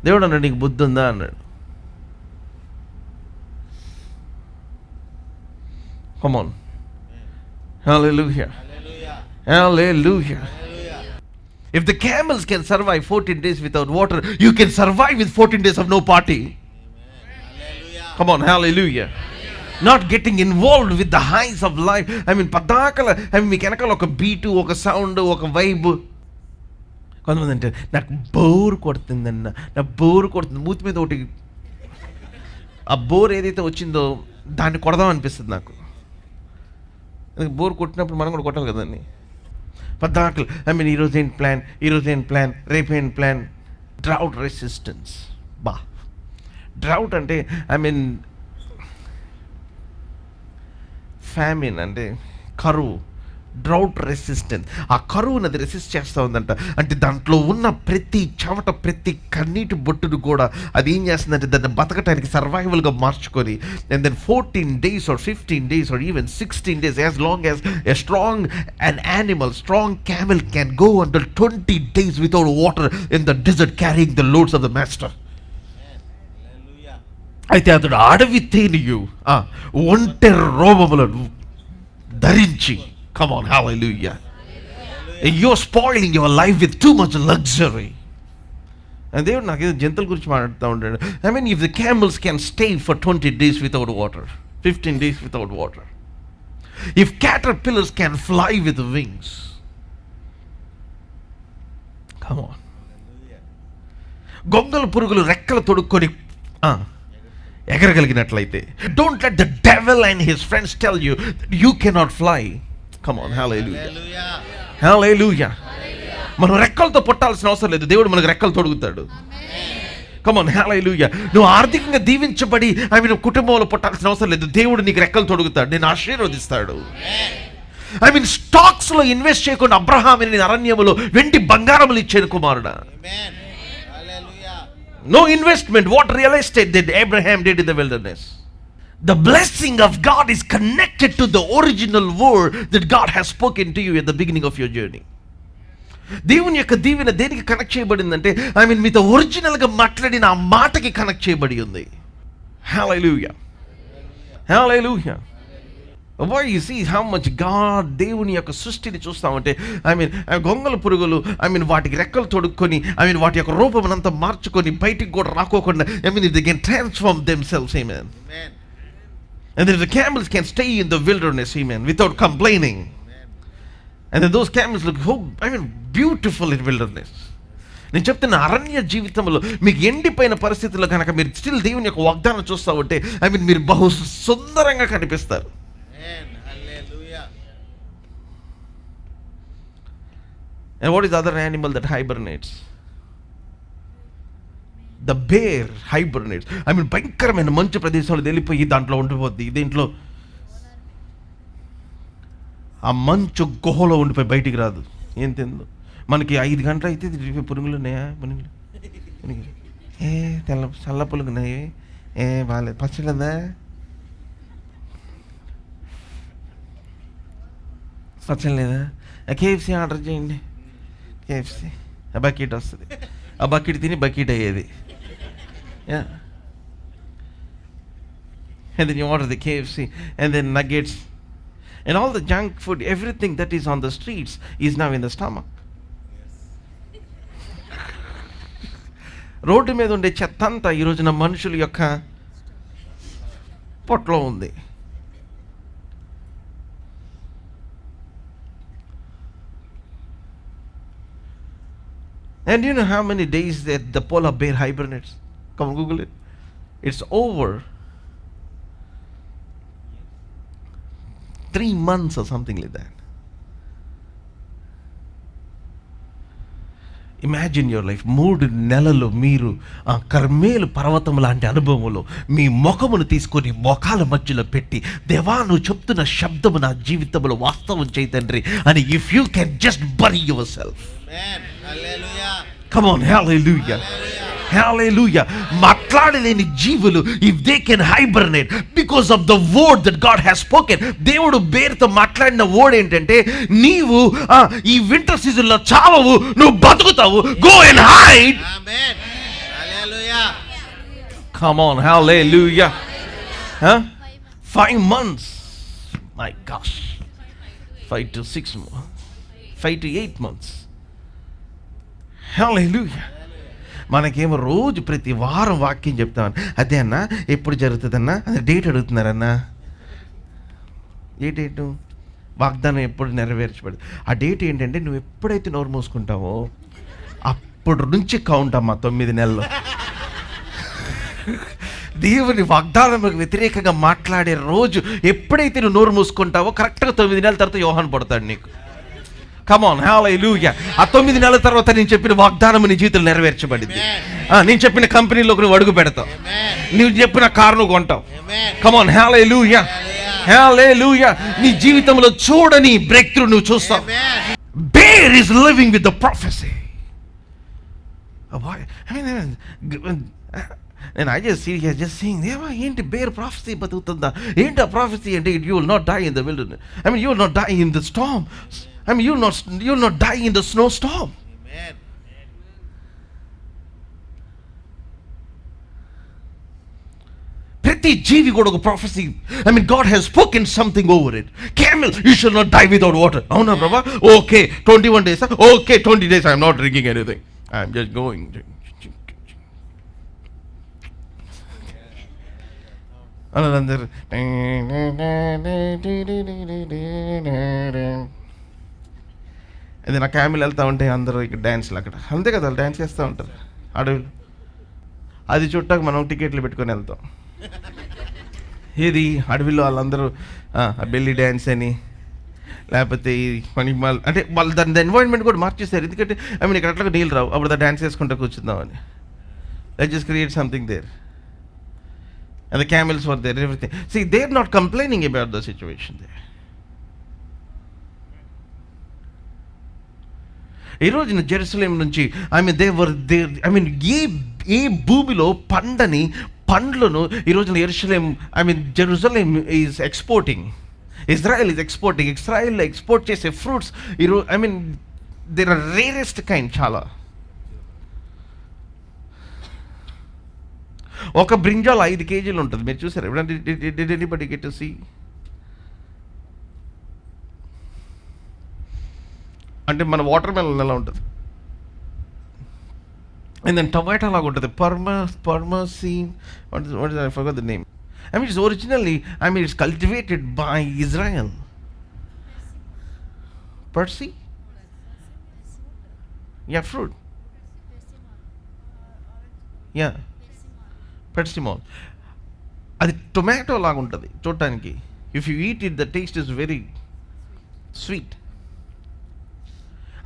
దేవుడు అన్నాడు, నీకు బుద్ధి ఉందా అన్నాడు. Come on. Hallelujah. Hallelujah. If the camels can survive 14 days without water, you can survive with 14 days of no party. Come on, hallelujah. Not getting involved with the highs of life. I mean, padakala, మీకు వెనకాల ఒక beat, ఒక sound, ఒక vibe. కొంతమంది అంటే నాకు bore కొడుతుందన్న, నాకు bore కొడుతుంది, మూతి మీద ఒకటి ఆ బోర్ ఏదైతే వచ్చిందో దాన్ని కొడదాం అనిపిస్తుంది నాకు. బోర్ కొట్టినప్పుడు మనం కూడా కొట్టాలి కదండి. పద్దాకలు ఐ మీన్ ఈరోజు ఏంటి ప్లాన్, రేపు ఏంటి ప్లాన్. Drought resistance. డ్రౌట్ అంటే ఐ మీన్ ఫ్యామిన్ అంటే కరువు. Drought resistance. ఆ కరువు అనేది రెసిస్ట్ చేస్తూ ఉందంట. అంటే దాంట్లో ఉన్న ప్రతి చెమట, ప్రతి కన్నీటి బొట్టును కూడా అది ఏం చేస్తుందంటే దాన్ని బతకటానికి సర్వైవల్గా మార్చుకొని, and then 14 days or 15 days or even 16 days, as long as a strong camel can go until 20 days without water in the desert carrying the loads of the master. అయితే అతడు అడవి తేనియు ఒంటె రోమములను ధరించి. Come on, hallelujah. You're spoiling your life with too much luxury. And దేవుడు నాకు ఏదో జంతువుల గురించి మాట్లాడుతూ ఉంటాడు. I mean, if the camels can stay for 20 days without water, 15 days without water, if caterpillars can fly with wings, come on. గొంగళ పురుగులు రెక్కలు తొడుక్కొని ఎగరగలిగినట్లయితే, don't let the devil and his friends tell you that you cannot fly. Come on, hallelujah. Hallelujah. మనం రెక్కలతో పుట్టాల్సిన అవసరం లేదు, దేవుడు మనకు రెక్కలు తొడుగుతాడు. Come on, hallelujah. నువ్వు ఆర్థికంగా దీవించబడి కుటుంబంలో పుట్టాల్సిన అవసరం లేదు, దేవుడు నీకు రెక్కలు తొడుగుతాడు, నేను ఆశీర్వదిస్తాడు. స్టాక్స్ లో ఇన్వెస్ట్ చేయకుండా అబ్రహాముని అరణ్యములో వెండి బంగారములు ఇచ్చాను కుమారుడా. No investment. What real estate did Abraham did in the wilderness? The blessing of God is connected to the original word that God has spoken to you at the beginning of your journey. దేవుని యొక్క దీవెన దేనికి connect చేయబడిందంటే మీతో ఒరిజినల్గా మాట్లాడిన ఆ మాటకి connect చేయబడి ఉంది. Hallelujah. Hallelujah. Why you see how much God, దేవుని యొక్క సృష్టిని చూస్తామంటే గొంగళ పురుగులు వాటికి రెక్కలు తొడుక్కొని వాటి యొక్క రూపమునంతా మార్చుకొని బయటికి కూడా రాకోకుండా they can transform themselves. Amen. And then the camels can stay in the wilderness, amen, without complaining. And then those camels look beautiful in wilderness. నేను చెప్తున్న అరణ్య జీవితంలో మీకు ఎండిపోయిన పరిస్థితుల్లో కనుక మీరు స్టిల్ దేవుని యొక్క వాగ్దానం చూస్తూ ఉంటే మీరు బహు సుందరంగా కనిపిస్తారు. And what is the other animal that hibernates? The bear hibernates. భయంకరమైన మంచు ప్రదేశాలు వెళ్ళిపోయి దాంట్లో ఉండిపోద్ది. దీంట్లో ఆ మంచు గుహలో ఉండిపోయి బయటికి రాదు. ఏం తిందో మనకి 5 గంటలు అయితే పురుగులు ఉన్నాయా, పురుగులు తెల్ల చల్ల పులుగు ఉన్నాయి, బాగాలేదు, పచ్చలేదా, పచ్చడి లేదా, KFC ఆర్డర్ చేయండి, KFC ఆ బకెట్ వస్తుంది, ఆ బకెట్ తిని బకెట్ అయ్యేది. Yeah. And then you order the KFC and then nuggets and all the junk food, everything that is on the streets is now in the stomach. Road మీద ఉండే చెత్త అంతా ఈ రోజున మనుషుల యొక్క పొట్టలో ఉంది. And you know how many days that the polar bear hibernates? Come on, Google it. It's over 3 months or something like that. Imagine your life 3 నెలలు మీరు ఆ కర్మేలు పర్వతం లాంటి అనుభవంలో మీ ముఖమును తీసుకొని మోకాల మధ్యలో పెట్టి, దేవా నువ్వు చెప్తున్న శబ్దము నా జీవితంలో వాస్తవం చేయి తండ్రి అని, if you can just bury your self. Come on, hallelujah, hallelujah. మాట్లాడలేని జీవులు, if they can hibernate because of the word that God has spoken. దేవుడు బేరుతో మాట్లాడిన వర్డ్ ఏంటంటే, నీవు ఈ వింటర్ సీజన్ లో చావవు, నువ్వు బతుకుతావు. Go and hide. Come on, hallelujah. 5 months, my gosh, 5 to 6 months, 5 to 8 months. హల్లెలూయా. మనకేమో రోజు ప్రతి వారం వాక్యం చెప్తామని, అదే అన్న ఎప్పుడు జరుగుతుందన్నా, అది డేట్ అడుగుతున్నారన్నా. ఏ డేటు? వాగ్దానం ఎప్పుడు నెరవేర్చబడి, ఆ డేట్ ఏంటంటే నువ్వు ఎప్పుడైతే నోరు మూసుకుంటావో అప్పుడు నుంచి కౌంట్ అమ్మా 9 నెలలు. దేవుని వాగ్దానములకు వ్యతిరేకంగా మాట్లాడే రోజు ఎప్పుడైతే నువ్వు నోరు మూసుకుంటావో కరెక్ట్గా 9 నెలల తర్వాత యోహాను పడతాడు నీకు. కమ్ ఆన్, హల్లెలూయా. ఆ 9 నెలల తర్వాత నేను చెప్పిన వాగ్దానం నీ జీవితంలో నెరవేర్చబడింది. నేను చెప్పిన కంపెనీలోకి నువ్వు అడుగు పెడతావు, నువ్వు చెప్పిన కారు నువ్వు కొంటావు. కమ్ ఆన్, హల్లెలూయా, హల్లెలూయా. నీ జీవితంలో చూడని బ్రేక్ త్రూ నువ్వు చూస్తావు. Bear is living with the prophecy. నేను just saying, దేవా ఏంటి బేర్ ప్రాఫెసీ బతుకుతుందా? ఏంటి ఆ ప్రాఫెసీ అంటే, you will not die in the wilderness. You will not die in the storm. you will not die in the snowstorm. Amen. ప్రతి జీవి కూడా ఒక prophecy. God has spoken something over it. Camel, you shall not die without water. అవునా ప్రభా? Okay, 21 days. Okay, 20 days I am not drinking anything. I am just going. అందరూ అది నా Camel వెళ్తూ ఉంటే అందరూ ఇక్కడ డ్యాన్స్లు, అక్కడ అంతే కదా, డ్యాన్స్ చేస్తూ ఉంటారు అడవులు. అది చుట్టాక మనం టికెట్లు పెట్టుకొని వెళ్తాం. ఇది అడవిలో వాళ్ళందరూ బెల్లి డ్యాన్స్ అని, లేకపోతే ఈ పని అంటే వాళ్ళు దాని ఎన్వైరన్మెంట్ కూడా మార్చేస్తారు. ఎందుకంటే ఇక్కడ అట్లా నీళ్ళు రావు, అప్పుడు డ్యాన్స్ చేసుకుంటూ కూర్చుందామని. Let's just create something there. And the camels were there, everything. See, they're not complaining about the situation there. ఈ రోజున జెరూసలేం నుంచి ఏ భూమిలో పండని పండ్లను ఈ రోజున యెరూషలేం Jerusalem is exporting. Israel is exporting. Israel export చేసే fruits there are rarest kind. చాలా ఒక బ్రింజాల్ 5 kgs ఉంటుంది. మీరు చూసారు ఎప్పుడంటే? Did anybody get to see? అంటే మన వాటర్ మెలన్ ఎలా ఉంటుంది, అండ్ దెన్ టొమాటో లాగా ఉంటుంది. పర్మసీన్, what is I forgot the name. It's originally it's cultivated by Israel. Persi? Yeah, fruit. Yeah. Persimmon. అది టొమాటో లాగా ఉంటుంది చూడటానికి. If you eat it the taste is very sweet.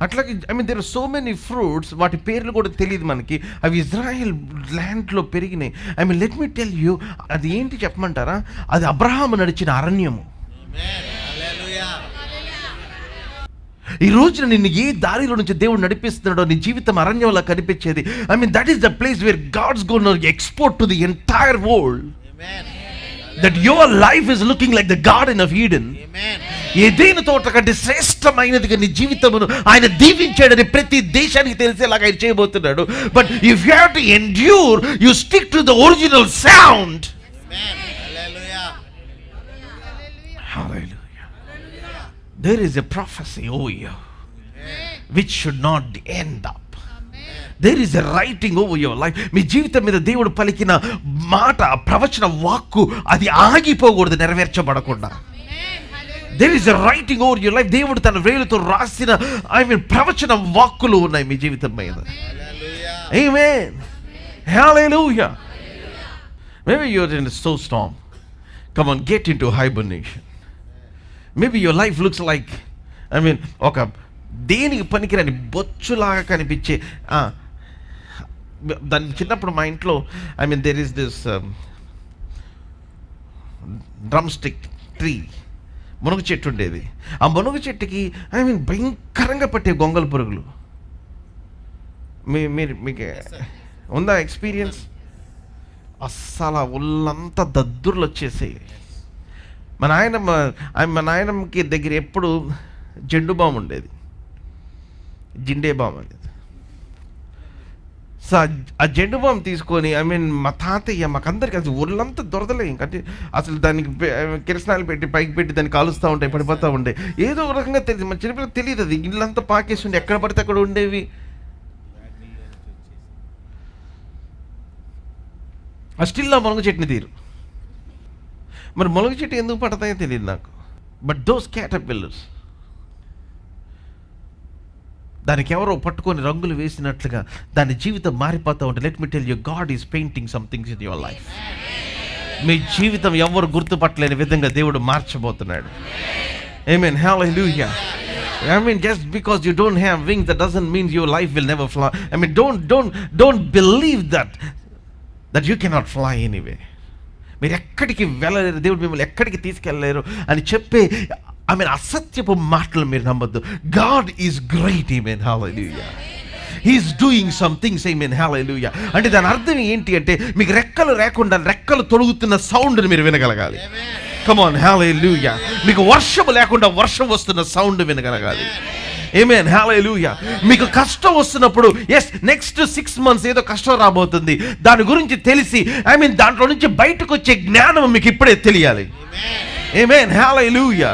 అట్లాగే there are so many fruits, వాటి పేర్లు కూడా తెలియదు మనకి. అవి ఇజ్రాయెల్ ల్యాండ్లో పెరిగినాయి. లెట్ మీ టెల్ యూ, అది ఏంటి చెప్పమంటారా? అది అబ్రహాము నడిచిన అరణ్యము. ఈ రోజున నిన్ను ఏ దారిలో నుంచి దేవుడు నడిపిస్తున్నాడో నీ జీవితం అరణ్యంలా కనిపించేది. That is the place where God's gonna export to the entire world. That your life is looking like the garden of Eden. ఏదైనా తోట కంటే శ్రేష్టమైనదిగా నీ జీవితమును ఆయన దీవించాడని ప్రతి దేశానికి తెలిసేలాగా ఆయన చేయబోతున్నాడు. But if you have to endure, you stick to the original sound. Hallelujah. There is a prophecy over you which should not end up. There is a writing over your life. మీ జీవితం మీద దేవుడు పలికిన మాట, ప్రవచన వాక్కు అది ఆగిపోకూడదు, నెరవేర్చబడకుండా. There is a writing over your life. దేవుడు తన వేలుతో రాసిన ప్రవచన వాక్కులు ఉన్నాయి మీ జీవితం మీద. Amen. Hallelujah. Maybe you're in a snowstorm. Come on, get into hibernation. Maybe your life looks like ఒక దేనికి పనికిరాని బొచ్చులాగా కనిపించే దాని చిన్నప్పుడు మా ఇంట్లో there is this drum stick tree, మునగ చెట్టు ఉండేది. ఆ మునగ చెట్టుకి భయంకరంగా పట్టే గొంగళ పురుగులు. మీకు ఉందా ఎక్స్పీరియన్స్? అస్సలు ఒళ్ళంతా దద్దుర్లు వచ్చేసాయి. మా నాయనమ్మకి దగ్గర ఎప్పుడు జెండు బామ్ ఉండేది, జిండే బామ్ అనేది. సో ఆ జెండు బామ్ తీసుకొని మా తాతయ్య మాకందరికి అసలు ఒళ్ళంతా దొరదలే. ఇంకంటే అసలు దానికి కిరసనాలు పెట్టి పైకి పెట్టి దాన్ని కాలుస్తూ ఉంటాయి, పడిపోతూ ఉంటాయి. ఏదో ఒక రకంగా తెలియదు, మా చిన్నపిల్లలకు తెలియదు. అది ఇల్లంతా పాకేసి ఉండే, ఎక్కడ పడితే అక్కడ ఉండేవి. ఆ స్టిల్ ఆ మునగ చెట్టుని తీరు. మరి మునగ చెట్టు ఎందుకు పడతాయో తెలియదు నాకు. బట్ దోస్ క్యాటర్పిల్లర్స్, దానికి ఎవరో పట్టుకొని రంగులు వేసినట్లుగా దాని జీవితం మారిపోతూ ఉంటే, let me tell you, God is painting some things in your life. మీ జీవితం ఎవరు గుర్తుపట్టలేని విధంగా దేవుడు మార్చబోతున్నాడు. ఆమేన్, హల్లెలూయా. Just because you don't have wings, that doesn't mean your life will never fly. Don't believe that you cannot fly anyway. మీరు ఎక్కడికి వెళ్ళలేరు, దేవుడు మిమ్మల్ని ఎక్కడికి తీసుకెళ్ళలేరు అని చెప్పే అసత్యపు మాటలు మీరు నమ్మద్దు. God is great. Amen, hallelujah. He is doing some things. Amen, hallelujah. అంటే దాని అర్థం ఏంటి అంటే, మీకు రెక్కలు లేకుండా రెక్కలు తొడుగుతున్న సౌండ్ని మీరు వినగలగాలి. కమ్ ఆన్, హల్లెలూయా. మీకు వర్షం లేకుండా వర్షం వస్తున్న సౌండ్ వినగలగాలి. ఆమేన్, హల్లెలూయా. మీకు కష్టం వస్తున్నప్పుడు, నెక్స్ట్ 6 months ఏదో కష్టం రాబోతుంది, దాని గురించి తెలిసి దాంట్లో నుంచి బయటకు వచ్చే జ్ఞానం మీకు ఇప్పుడే తెలియాలి. ఆమేన్, హల్లెలూయా.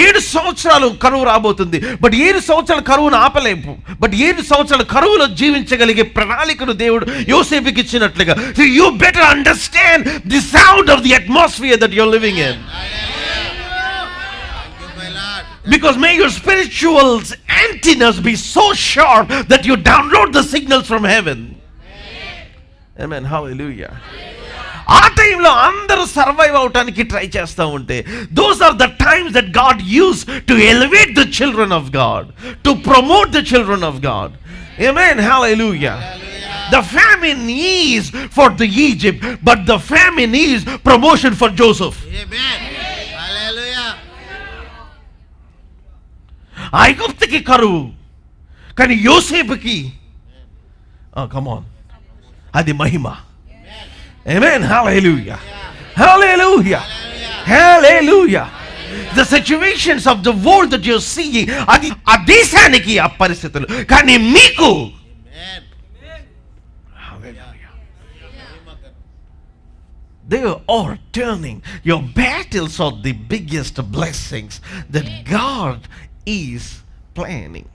7 సంవత్సరాలు కరువు రాబోతుంది, బట్ 7 సంవత్సరాల కరువును ఆపలేము. బట్ 7 సంవత్సరాల కరువులో జీవించగలిగే ప్రణాళికను దేవుడు యోసేపుకి ఇచ్చినట్లుగా, so you better understand the sound of the atmosphere that you are living in. Because may your spiritual antennas be so sharp that you download the signals from heaven. Amen, hallelujah. ఆ టైంలో అందరూ survive అవటానికి try చేస్తూ ఉంటే, those are the times that God use to elevate the children of God, to promote the children of God. Amen, hallelujah. The famine is for the Egypt, but the famine is promotion for Joseph. Amen, hallelujah. ఐగుప్తుకి కరువు, కానీ యోసేపుకి come on, అది మహిమ. Amen, hallelujah. Hallelujah. Hallelujah. The situations of the world that you're seeing, అది ఆ దేశానికి ఆ పరిస్థితులు, కానీ మీకు they are turning. Your battles are the biggest blessings that God is planning.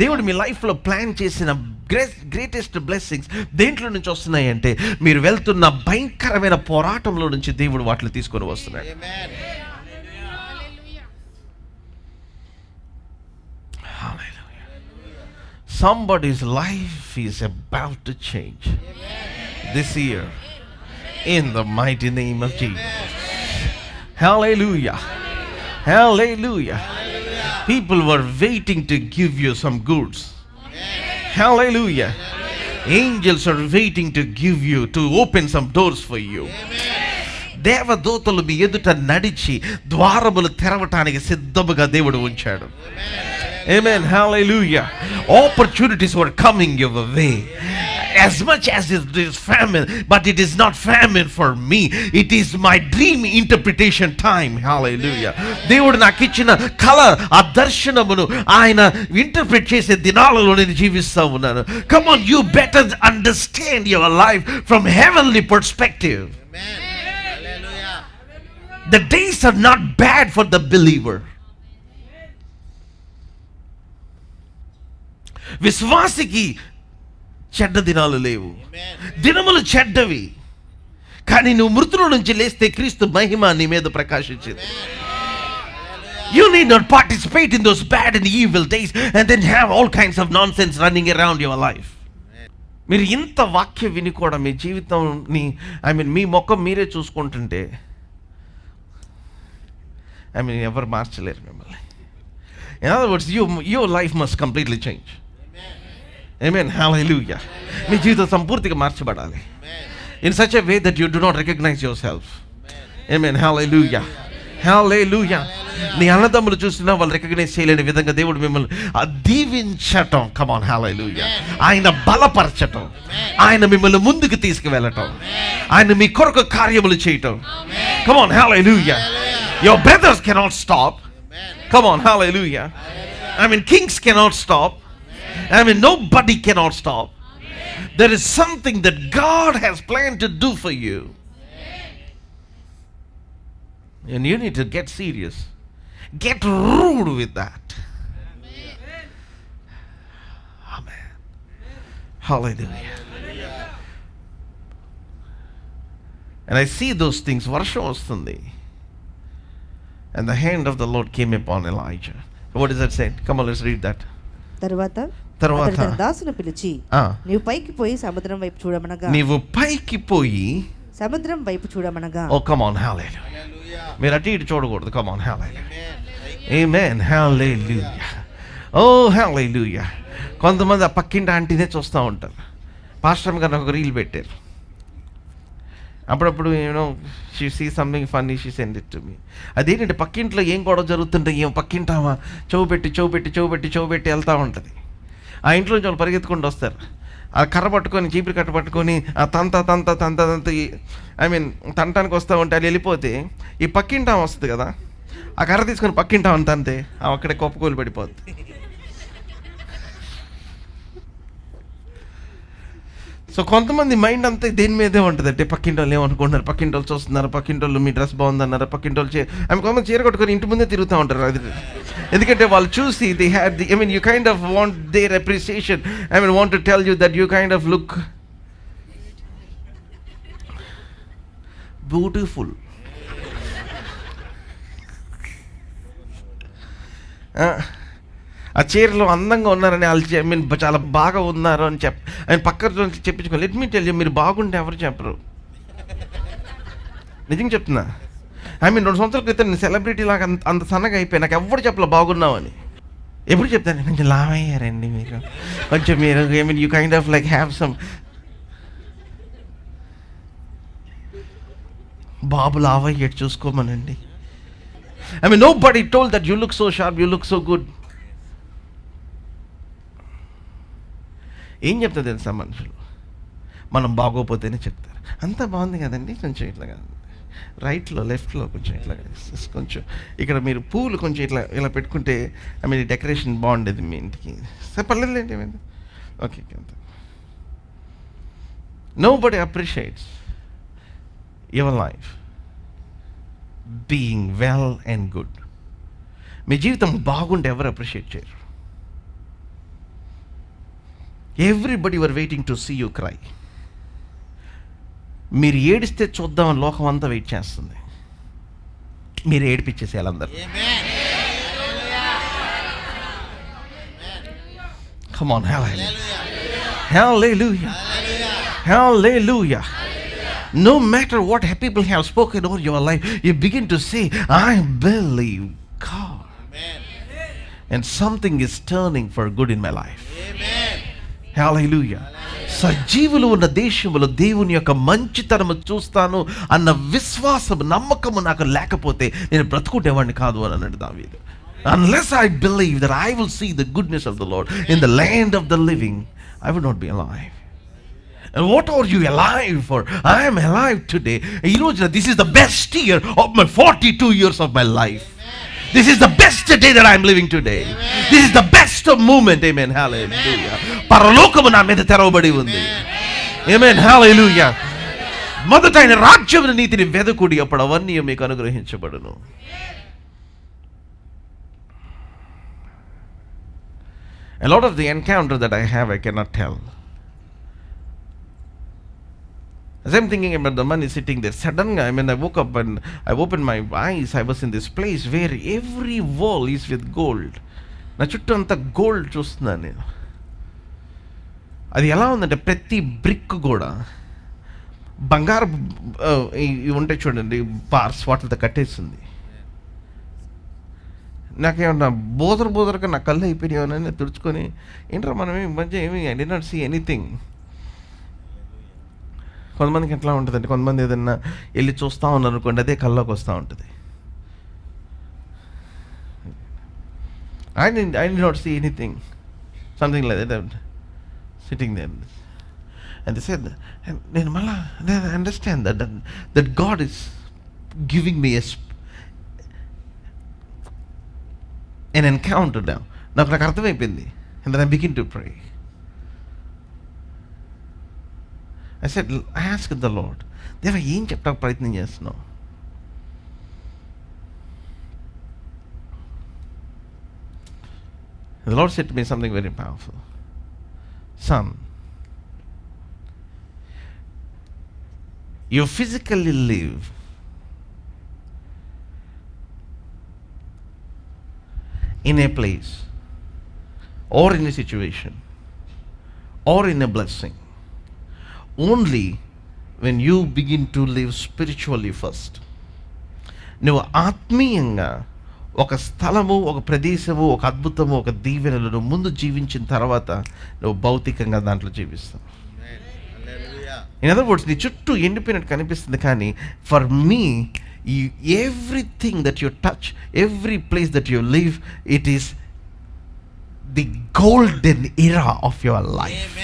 దేవుడు మీ లైఫ్లో ప్లాన్ చేసిన గ్రేటెస్ట్ బ్లెస్సింగ్స్ దేంట్లో నుంచి వస్తున్నాయి అంటే, మీరు వెళ్తున్న భయంకరమైన పోరాటంలో నుంచి దేవుడు వాటిని తీసుకొని వస్తున్నాడు. Somebody's life is about to change this year in the mighty name of Jesus. Hallelujah. Hallelujah. People were waiting to give you some goods. Hallelujah. Angels are waiting to give you, to open some doors for you. దేవదూతలు మీ ఎదుట నడిచి ద్వారములు తెరవటానికి సిద్ధముగా దేవుడు ఉంచాడు. Amen, hallelujah. Opportunities were coming your way. As much as it is famine, but it is not famine for me. It is my dream interpretation time. Hallelujah. దేవుడు నాకు ఇచ్చిన కళ, ఆ దర్శనమును ఆయన ఇంటర్ప్రిట్ చేసే దినాలలో నేను జీవిస్తూ ఉన్నాను. Come on, you better understand your life from heavenly perspective. Amen. Hallelujah. The days are not bad for the believer. విశ్వాసికి చెడ్డ దినాలు లేవు, దినములు చెడ్డవి, కానీ నువ్వు మృతుల నుంచి లేస్తే క్రీస్తు మహిమ నీ మీద ప్రకాశించింది. You need not participate in those bad and evil days and then have all kinds of nonsense running around your life. మీరు ఇంత వాక్యం విని కూడా మీ జీవితంని మీ ముఖం మీరే చూసుకుంటుంటే ఎవరు మార్చలేరు మిమ్మల్ని. In other words, your life must completely change. Amen. Hallelujah. మీ జీవితం సంపూర్తిగా మార్చబడాలి. In such a way that you do not recognize yourself. Amen. Hallelujah. Hallelujah. నీ అన్నదమ్ములు చూసినా వాళ్ళు రికగ్నైజ్ చేయలేని విధంగా దేవుడు మిమ్మల్ని దీవించటం. Come on. Hallelujah. ఆయన బలపరచటం, ఆయన మిమ్మల్ని ముందుకు తీసుకువెళ్ళటం, ఆయన మీ కొరకు కార్యములు చేయటం. Come on. Hallelujah. Your brothers cannot stop. Come on. Hallelujah. I mean, kings cannot stop. I mean, nobody cannot stop. There is something that God has planned to do for you. And you need to get serious. Get rude with that. Amen. Hallelujah. And I see those things. Varsham vastundi. And the hand of the Lord came upon Elijah. What does that say? Come on, let's read that. తరువాత తన దాసును పిలిచి, నీవు పైకి పోయి సముద్రం వైపు చూడమనగా, నీవు పైకి పోయి సముద్రం వైపు చూడమనగా. Oh, come on. Hallelujah. మీరు అటు ఇటు చూడకూడదు. Come on. Hallelujah. Amen. Hallelujah. Oh, hallelujah. కొంతమంది ఆ పక్కింటి ఆంటీనే చూస్తూ ఉంటారు. పాస్టర్ గారు ఒక రీల్ పెట్టారు. అప్పుడప్పుడు she see something funny, she send it to me. అదేంటంటే పక్కింట్లో ఏం గొడవ జరుగుతుంటే ఏం పక్కింటామా చౌపెట్టి వెళ్తూ ఉంటుంది. ఆ ఇంట్లో నుంచి వాళ్ళు పరిగెత్తుకుంటూ వస్తారు. ఆ కర్ర పట్టుకొని, చీపురు కట్ట పట్టుకొని ఆ తంత ఐ మీన్ తంటానికి వస్తూ ఉంటే అది వెళ్ళిపోతే ఈ పక్కింటాం వస్తుంది కదా, ఆ కర్ర తీసుకొని పక్కింటాం తంతే అక్కడే కొప్పకూలు పడిపోద్ది. సో కొంతమంది మైండ్ అంతా దేని మీదే ఉంటుంది అంటే పక్కింటి వాళ్ళు ఏమనుకుంటున్నారు, పక్కింటి వాళ్ళు చూస్తున్నారు, పక్కింటి వాళ్ళు మీ డ్రెస్ బాగుందన్నారు, పక్కింటి వాళ్ళు ఆమె కొంతమంది చీర కొట్టుకొని ఇంటి ముందే తిరుగుతూ ఉంటారు. అది ఎందుకంటే వాళ్ళు చూసి they had the, I mean you kind of want there appreciation. I mean want to tell you that you kind of look beautiful. ఆ చీరలో అందంగా ఉన్నారని వాళ్ళు ఐ మీన్ చాలా బాగా ఉన్నారు అని ఆయన పక్కన చెప్పించుకో. లెట్ మీ టెల్ యూ, మీరు బాగుంటే ఎవరు చెప్పరు. నిజంగా చెప్తున్నా. ఐ మీన్ 2 సంవత్సరాల క్రితం నేను సెలబ్రిటీ లాగా అంత సన్నగా అయిపోయి నాకు ఎవరు చెప్పలే బాగున్నావు అని. ఎప్పుడు చెప్తాను, కొంచెం లావయ్యారండి మీరు, కొంచెం మీరు I mean you kind of like have some. బాబు లావయ్యాడు చూసుకోమనండి. I mean nobody told that you look so sharp, you look so good. ఏం చెప్తుంది తెలుసా మనుషులు, మనం బాగోపోతేనే చెప్తారు. అంతా బాగుంది కదండి, కొంచెం ఇట్లా కాదు, రైట్లో లెఫ్ట్లో కొంచెం ఇట్లా, కొంచెం ఇక్కడ మీరు పూలు కొంచెం ఇలా పెట్టుకుంటే ఐ మీన్ డెకరేషన్ బాగుండేది మీ ఇంటికి. సరే పర్లేదులేండి, okay. Nobody appreciates your life being well and good. మీ జీవితం బాగుంటే ఎవరు అప్రిషియేట్ చేయరు. Everybody were waiting to see you cry. మీరు ఏడిస్తే చూద్దామని లోకం అంతా వెయిట్ చేస్తుంది. మీరు ఏడిపించేసేయాలి అందరు. Come on, hallelujah. Hallelujah. Hallelujah. No matter what people have spoken over your life, you begin to say, I believe God. And something is turning for good in my life. హల్లెలూయా. సజీవులు ఉన్న దేశంలో దేవుని యొక్క మంచితనము చూస్తాను అన్న విశ్వాసం, నమ్మకము నాకు లేకపోతే నేను బ్రతుకునేవాడిని కాదు అని అన్నాడు దావీదు. Unless I believe that I will see the goodness of the Lord in the land of the living, I will not be alive. And what are you alive for? I am alive today. This is the best year of my 42 years of my life. This is the best day that I am living today. Amen. This is the best moment. Amen. Hallelujah. పరలోకము నా మీద తెరవబడి ఉంది. Amen. Hallelujah. మొదట ఆయన రాజ్యమును నీతిని వెదకుడి, అప్పుడు అవన్నీ మీకు అనుగ్రహించబడును. A lot of the encounter that I have, I cannot tell. As I'm thinking about the money sitting there, suddenly, I mean, I woke up and I opened my eyes. I was in this place where every wall is with gold. నా చుట్టూ అంతా gold చూస్తున్నాను నేను. అది ఎలా ఉందంటే ప్రతి brick కూడా బంగారు ఇవి ఉంటాయి చూడండి, బార్స్, వాటితో కట్టేసింది. నాకేమన్నా బోదరగా నా కళ్ళు అయిపోయినాయని తుడుచుకొని ఏంట్రా మనం ఈ మధ్య ఏమి I did not see anything. కొంతమందికి ఎట్లా ఉంటుందండి, కొంతమంది ఏదన్నా వెళ్ళి చూస్తూ ఉన్నారు అనుకోండి, అదే కళ్ళలోకి వస్తూ ఉంటుంది. I did not see anything, something like that, sitting there. And they said, and then I understand that God is giving me an encounter now. నాకు అర్థమైపోయింది. And then I begin to pray. I said, I asked the Lord, దేవా ఏం చెప్పడానికి ప్రయత్నం చేస్తున్నావు? The Lord said to me something very powerful. Son, you physically live in a place or in a situation or in a blessing only when you begin to live spiritually first. నువ్వు ఆత్మీయంగా ఒక స్థలము, ఒక ప్రదేశము, ఒక అద్భుతము, ఒక దీవెనలు నువ్వు ముందు జీవించిన తర్వాత నువ్వు భౌతికంగా దాంట్లో జీవిస్తావు. ఇన్ అదర్ వర్డ్స్, నీ చుట్టూ ఎండిపోయినట్టు కనిపిస్తుంది, కానీ for me everything that you touch, every place that you live, it is the golden Ira of your life.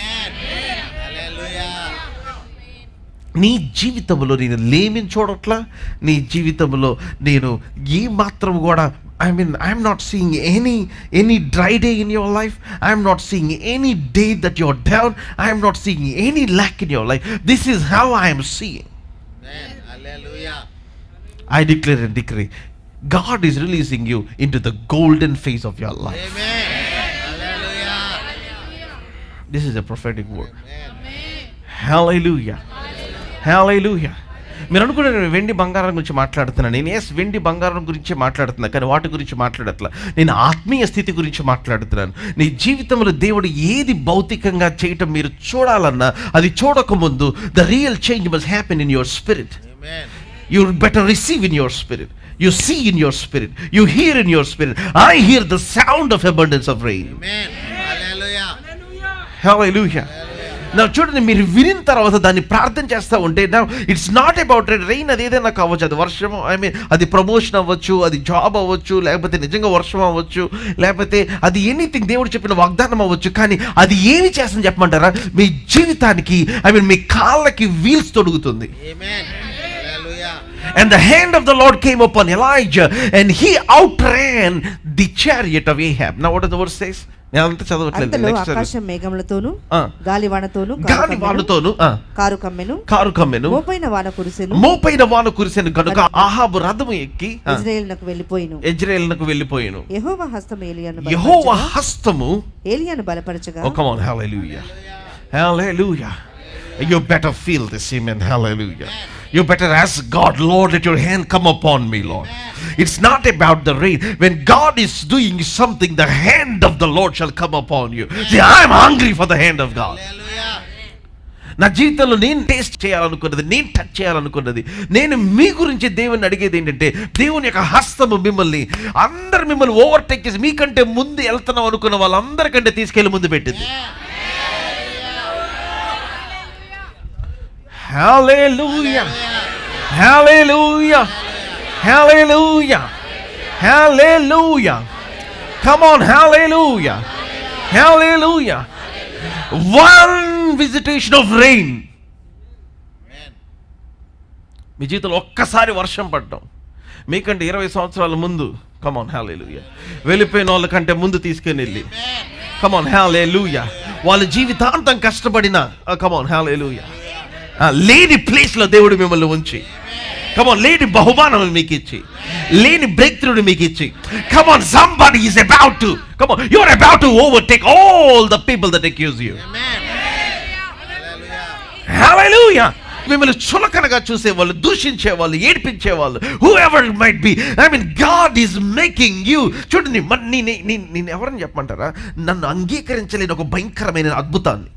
నీ జీవితంలో నేను లేమిని చూడట్లా, నీ జీవితంలో నేను ఏ మాత్రం కూడా I'm not seeing any dry day in your life. I'm not seeing any day that you're down. I'm not seeing any lack in your life. This is how I am seeing. Amen. Hallelujah. I declare and decree, God is releasing you into the golden phase of your life. Amen. Hallelujah. This is a prophetic word. Amen. Hallelujah. Hallelujah. మీరు అనుకుంటే నేను వెండి బంగారం గురించి మాట్లాడుతున్నాను. నేను వెండి బంగారం గురించి మాట్లాడుతున్నాను, కానీ వాటి గురించి మాట్లాడట్లా. నేను ఆత్మీయ స్థితి గురించి మాట్లాడుతున్నాను. నీ జీవితంలో దేవుడు ఏది భౌతికంగా చేయటం మీరు చూడాలన్నా, అది చూడకముందు the real change must happen in your spirit. You better receive in your spirit. You see in your spirit. You hear in your spirit. I hear the sound of abundance of rain. Amen. Hallelujah. Hallelujah. నా చూడండి, మీరు వినిన తర్వాత దాన్ని ప్రార్థన చేస్తూ ఉంటే, నా ఇట్స్ నాట్ అబౌట్ రెయిన్. అది ఏదైనా కావచ్చు, అది వర్షం, అది ప్రమోషన్ అవ్వచ్చు, అది జాబ్ అవ్వచ్చు, లేకపోతే నిజంగా వర్షం అవ్వచ్చు, లేకపోతే అది ఎనీథింగ్ దేవుడు చెప్పిన వాగ్దానం అవ్వచ్చు. కానీ అది ఏమి చేస్తుందని చెప్పమంటారా? మీ జీవితానికి మీ కాళ్ళకి wheels తొడుగుతుంది. And the hand of the Lord came upon Elijah and he outran the chariot of Ahab. Now what does the word says? నేనంతా చదవట్లేదు. ఆకాశం మేఘములతోను గాలివానతోను కారు కమ్మెను మోపైన వాన కురిసెను కనుక అహాబు రథము ఎక్కి యెజ్రెయేలునకు వెళ్ళిపోయెను. యెహోవా హస్తము ఏలియాను బలపరచగా. Oh, come on, hallelujah. Hallelujah. You better feel this, amen. Hallelujah. You better ask God, Lord, let your hand come upon me, Lord. It's not about the rain. When God is doing something, the hand of the Lord shall come upon you. See, I'm hungry for the hand of God. నా జీవితంలో నేను taste చేయాలనుకున్నది, నేను touch చేయాలనుకున్నది, నేను మీ గురించి దేవుని అడిగేది ఏంటంటే, దేవుని యొక్క హస్తము మిమ్మల్ని ఓవర్టేక్ చేసి మీకంటే ముందు వెళ్తున్నాం అనుకున్న వాళ్ళందరికంటే తీసుకెళ్ళి ముందు పెట్టింది. Hallelujah. Hallelujah. Hallelujah. Hallelujah. Come on, hallelujah. Hallelujah. One visitation of rain. మీ జీవితంలో ఒక్కసారి వర్షం పడ్డాం, మీకంటే 20 సంవత్సరాల ముందు, కమాన్ హల్లెలూయా, వెళ్ళిపోయిన వాళ్ళకంటే ముందు తీసుకుని వెళ్ళి, కమాన్ హల్లెలూయా, వాళ్ళ జీవితాంతం కష్టపడిన, కమాన్ హల్లెలూయా, లేని ప్లేస్లో దేవుడు మిమ్మల్ని ఉంచి, కమాన్, లేని బహుమానం మీకు ఇచ్చి, లేని బ్రేక్ త్రూని మీకు ఇచ్చి, కమాన్, somebody is about to, come on, you are about to overtake all the people that accuse you. Hallelujah. మిమ్మల్ని చులకనగా చూసేవాళ్ళు, దూషించేవాళ్ళు, ఏడిపించేవాళ్ళు, whoever it might be, God is making you. చూడండి, నేను ఎవరని చెప్పమంటారా? నన్ను అంగీకరించలేని ఒక భయంకరమైన అద్భుతాన్ని.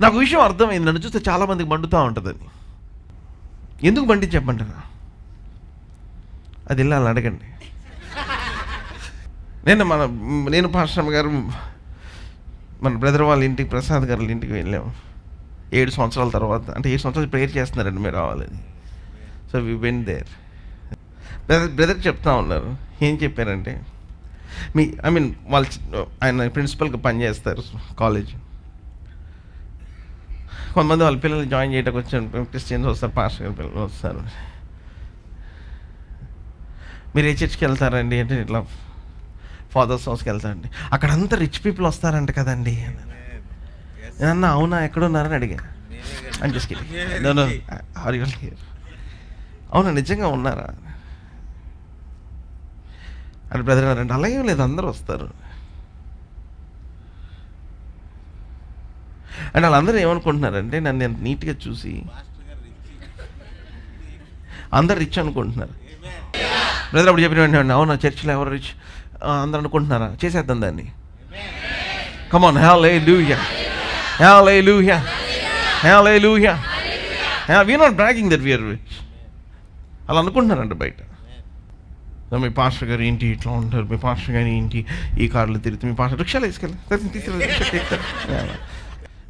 నాకు విషయం అర్థమైంది, నన్ను చూస్తే చాలా మందికి మండుతూ ఉంటుందని. ఎందుకు బండి చెప్పంటారా? అది వెళ్ళాలి అడగండి. నేను పాస్టర్ గారు మన బ్రదర్ వాళ్ళ ఇంటికి, ప్రసాద్ గారి ఇంటికి వెళ్ళాము 7 సంవత్సరాల తర్వాత. అంటే 7 సంవత్సరాలు ప్రేయర్ చేస్తున్నారండి మీరు రావాలని. So we went there. Brother చెప్తా ఉన్నారు. ఏం చెప్పారంటే, ఆయన ప్రిన్సిపల్గా పనిచేస్తారు కాలేజ్. కొంతమంది వాళ్ళ పిల్లలు జాయిన్ చేయడానికి వచ్చారు, క్రిస్టియన్స్ వస్తారు, పాస్టర్ గారి పిల్లలు వస్తారు. మీరు ఏ చర్చ్కి వెళ్తారండి అంటే, ఇట్లా ఫాదర్స్ హౌస్కి వెళ్తారండి. అక్కడ అంతా రిచ్ పీపుల్ వస్తారంట కదండి. నేనన్నా అవునా, ఎక్కడున్నారని అడిగా. అని జస్ట్ అవునా, నిజంగా ఉన్నారా అని బ్రదర్ అన్నారంటే, అలాగే లేదు, అందరూ వస్తారు. అంటే వాళ్ళందరూ ఏమనుకుంటున్నారంటే, నన్ను నేను నీట్గా చూసి అందరు రిచ్ అనుకుంటున్నారు. బ్రదర్ అప్పుడు చెప్పిన వెంటనే, అవునా చర్చిలో ఎవరు రిచ్ అందరూ అనుకుంటున్నారా? చేసేద్దాం దాన్ని. Come on, hallelujah, hallelujah, hallelujah. We are not bragging that we are rich. అలా అనుకుంటున్నారంట బయట. మీ పాస్టర్ గారు ఏంటి ఇట్లా ఉంటారు, మీ పాస్టర్ గారు ఏంటి ఈ కార్లు తిరుగుతుంది, మీ పాస్టర్ రిక్షాలు తీసుకెళ్ళి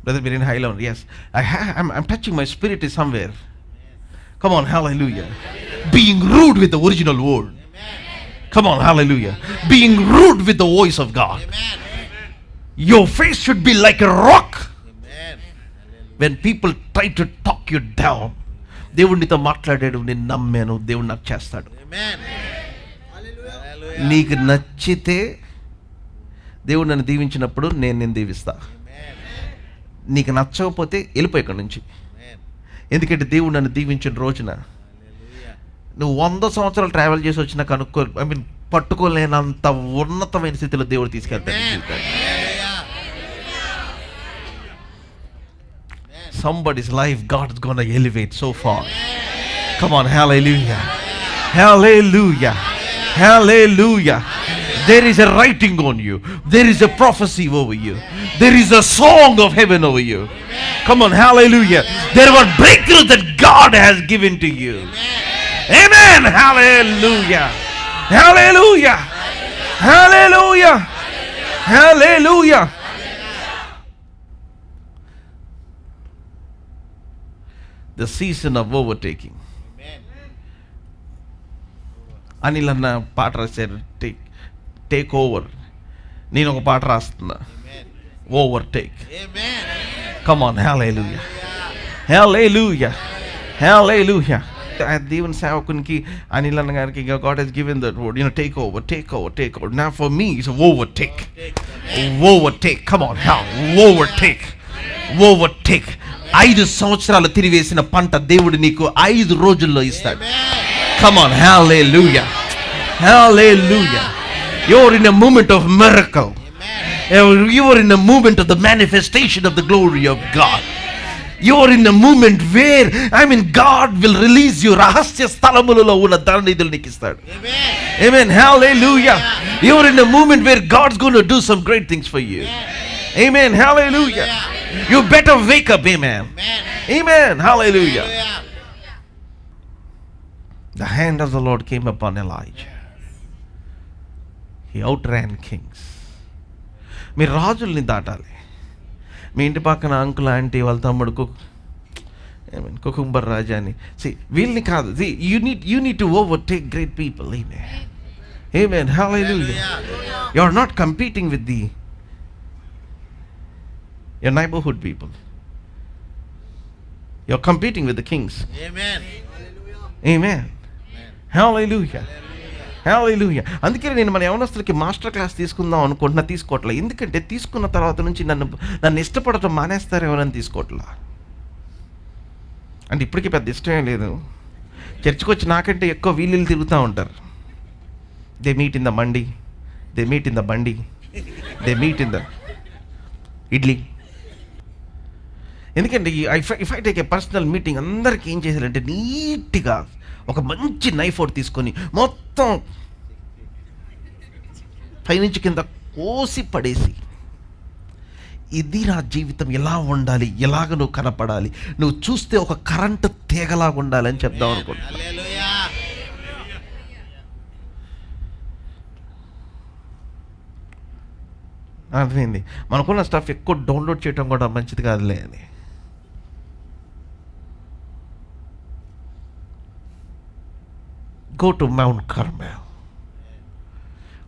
బ్రదర్ మీరు హైలో ఉంది. Yes, I'm touching my spirit is somewhere. Come on, hallelujah. Being rude with the original word. Come on, hallelujah. Being rude with the voice of God. Your face should be like a rock. When people try to talk you down, దేవుడు నీతో మాట్లాడాడు, నేను నమ్మాను, దేవుడు నాకు చేస్తాడు. నీకు నచ్చితే దేవుడు నన్ను దీవించినప్పుడు నేను దీవిస్తా. నీకు నచ్చకపోతే వెళ్ళిపోయి ఇక్కడి నుంచి. ఎందుకంటే దేవుడు నన్ను దీవించిన రోజున నువ్వు 100 సంవత్సరాలు ట్రావెల్ చేసి వచ్చినా పట్టుకోలేనంత ఉన్నతమైన స్థితిలో దేవుడు తీసుకెళ్తాడు. Somebody's life God's gonna elevate so far. Come on, hallelujah, hallelujah, hallelujah. There is a writing on you. There is a prophecy over you. There is a song of heaven over you. Come on, hallelujah. There are breakthroughs that God has given to you. Amen, hallelujah, hallelujah, hallelujah, hallelujah. The season of overtaking. Anil అన్న పాట రాశారు, take over. నేను ఒక పాట రాస్తున్నా, overtake. Come on, hallelujah, hallelujah, హల్లెలూయా. దేవుని సేవకునికి అనిల్ అన్న గారికి God has given that word, take over, take over, take over. Now for me it's overtake, overtake. Come on, overtake, overtake. 5 సంవత్సరాలు తిరివేసిన పంట దేవుడు నీకు 5 రోజుల్లో ఇస్తాడు. Come on, hallelujah, hallelujah. You're in a moment of miracle. You're in a moment of the manifestation of the glory of God. You're in a moment where God will release you. రహస్య స్థలములలో ఉన్న ధననిధులు నీకు ఇస్తాడు. Amen, hallelujah. You're in a moment where God's going to do some great things for you. Amen, hallelujah. You better wake up, amen, amen, hallelujah. The hand of the Lord came upon Elijah. He outran kings. మీరు రాజుల్ని దాటాలి. మీ ఇంటి పక్కన uncle aunty వాళ్ళ తమ్ముడు cucumber రాజా అని వీళ్ళని కాదు. You need to overtake great people. Amen, amen, hallelujah. You are not competing with your neighborhood people. You are competing with the kings. Amen, amen, hallelujah, hallelujah. అందుకే నేను మన యవనస్తులకి మాస్టర్ క్లాస్ తీసుకుందాం అనుకుంటున్నా, తీసుకోవట్లే. ఎందుకంటే తీసుకున్న తర్వాత నుంచి నన్ను ఇష్టపడటం మానేస్తారేమోనని తీసుకోవట్లా. అంటే ఇప్పటికీ పెద్ద ఇష్టమే లేదు. చర్చికి వచ్చి నాకంటే ఎక్కువ వీళ్ళు తిరుగుతూ ఉంటారు. They meet in the mandi, they meet in the bandi, they meet in the idli. ఎందుకంటే if I take a personal meeting, అందరికీ ఏం చేశారంటే నీట్గా ఒక మంచి నైఫ్ ఒకటి తీసుకొని మొత్తం పైనుంచి కింద కోసి పడేసి ఇది నా జీవితం, ఎలా ఉండాలి, ఎలాగ నువ్వు కనపడాలి, నువ్వు చూస్తే ఒక కరెంటు తీగలాగా ఉండాలని చెప్దాం అనుకుంటా. అర్థమైంది. మనకున్న స్టఫ్ ఎక్కువ డౌన్లోడ్ చేయడం కూడా మంచిది కాదులే అని. Go to Mount Carmel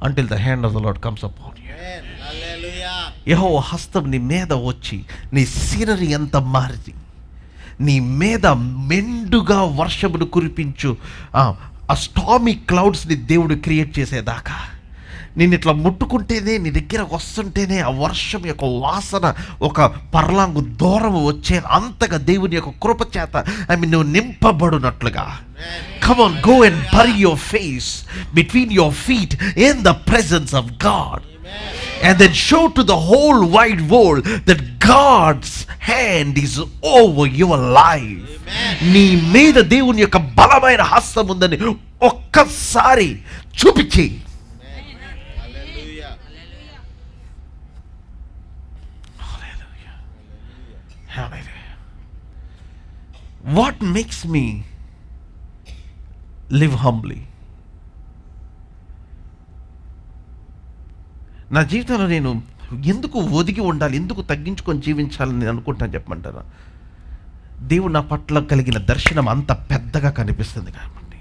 until the hand of the Lord comes upon you. యెహోవా హస్తం నీ మీద వచ్చి నీ సీనరీ ఎంత మారి నీ మీద మెండుగా వర్షమును కురిపించు ఆ స్టామీ క్లౌడ్స్ని దేవుడు క్రియేట్ చేసేదాకా నేను ఇట్లా ముట్టుకుంటేనే, నీ దగ్గర వస్తుంటేనే ఆ వర్షం యొక్క వాసన ఒక పర్లాంగు దూరం వచ్చే అంతగా దేవుని యొక్క కృప చేత నువ్వు నింపబడినట్లుగా. Come on, go and bury your face between your feet in the presence of God. And then show to the whole wide world that God's hand is over your life. నీ మీద దేవుని యొక్క బలమైన హస్తం ఉందని ఒక్కసారి చూపించి. What makes me live humbly? నా జీవితంలో నేను ఎందుకు ఒదిగి ఉండాలి, ఎందుకు తగ్గించుకొని జీవించాలని నేను అనుకుంటాను చెప్పమంటారా? దేవుడు నా పట్ల కలిగిన దర్శనం అంత పెద్దగా కనిపిస్తుంది కాబట్టి.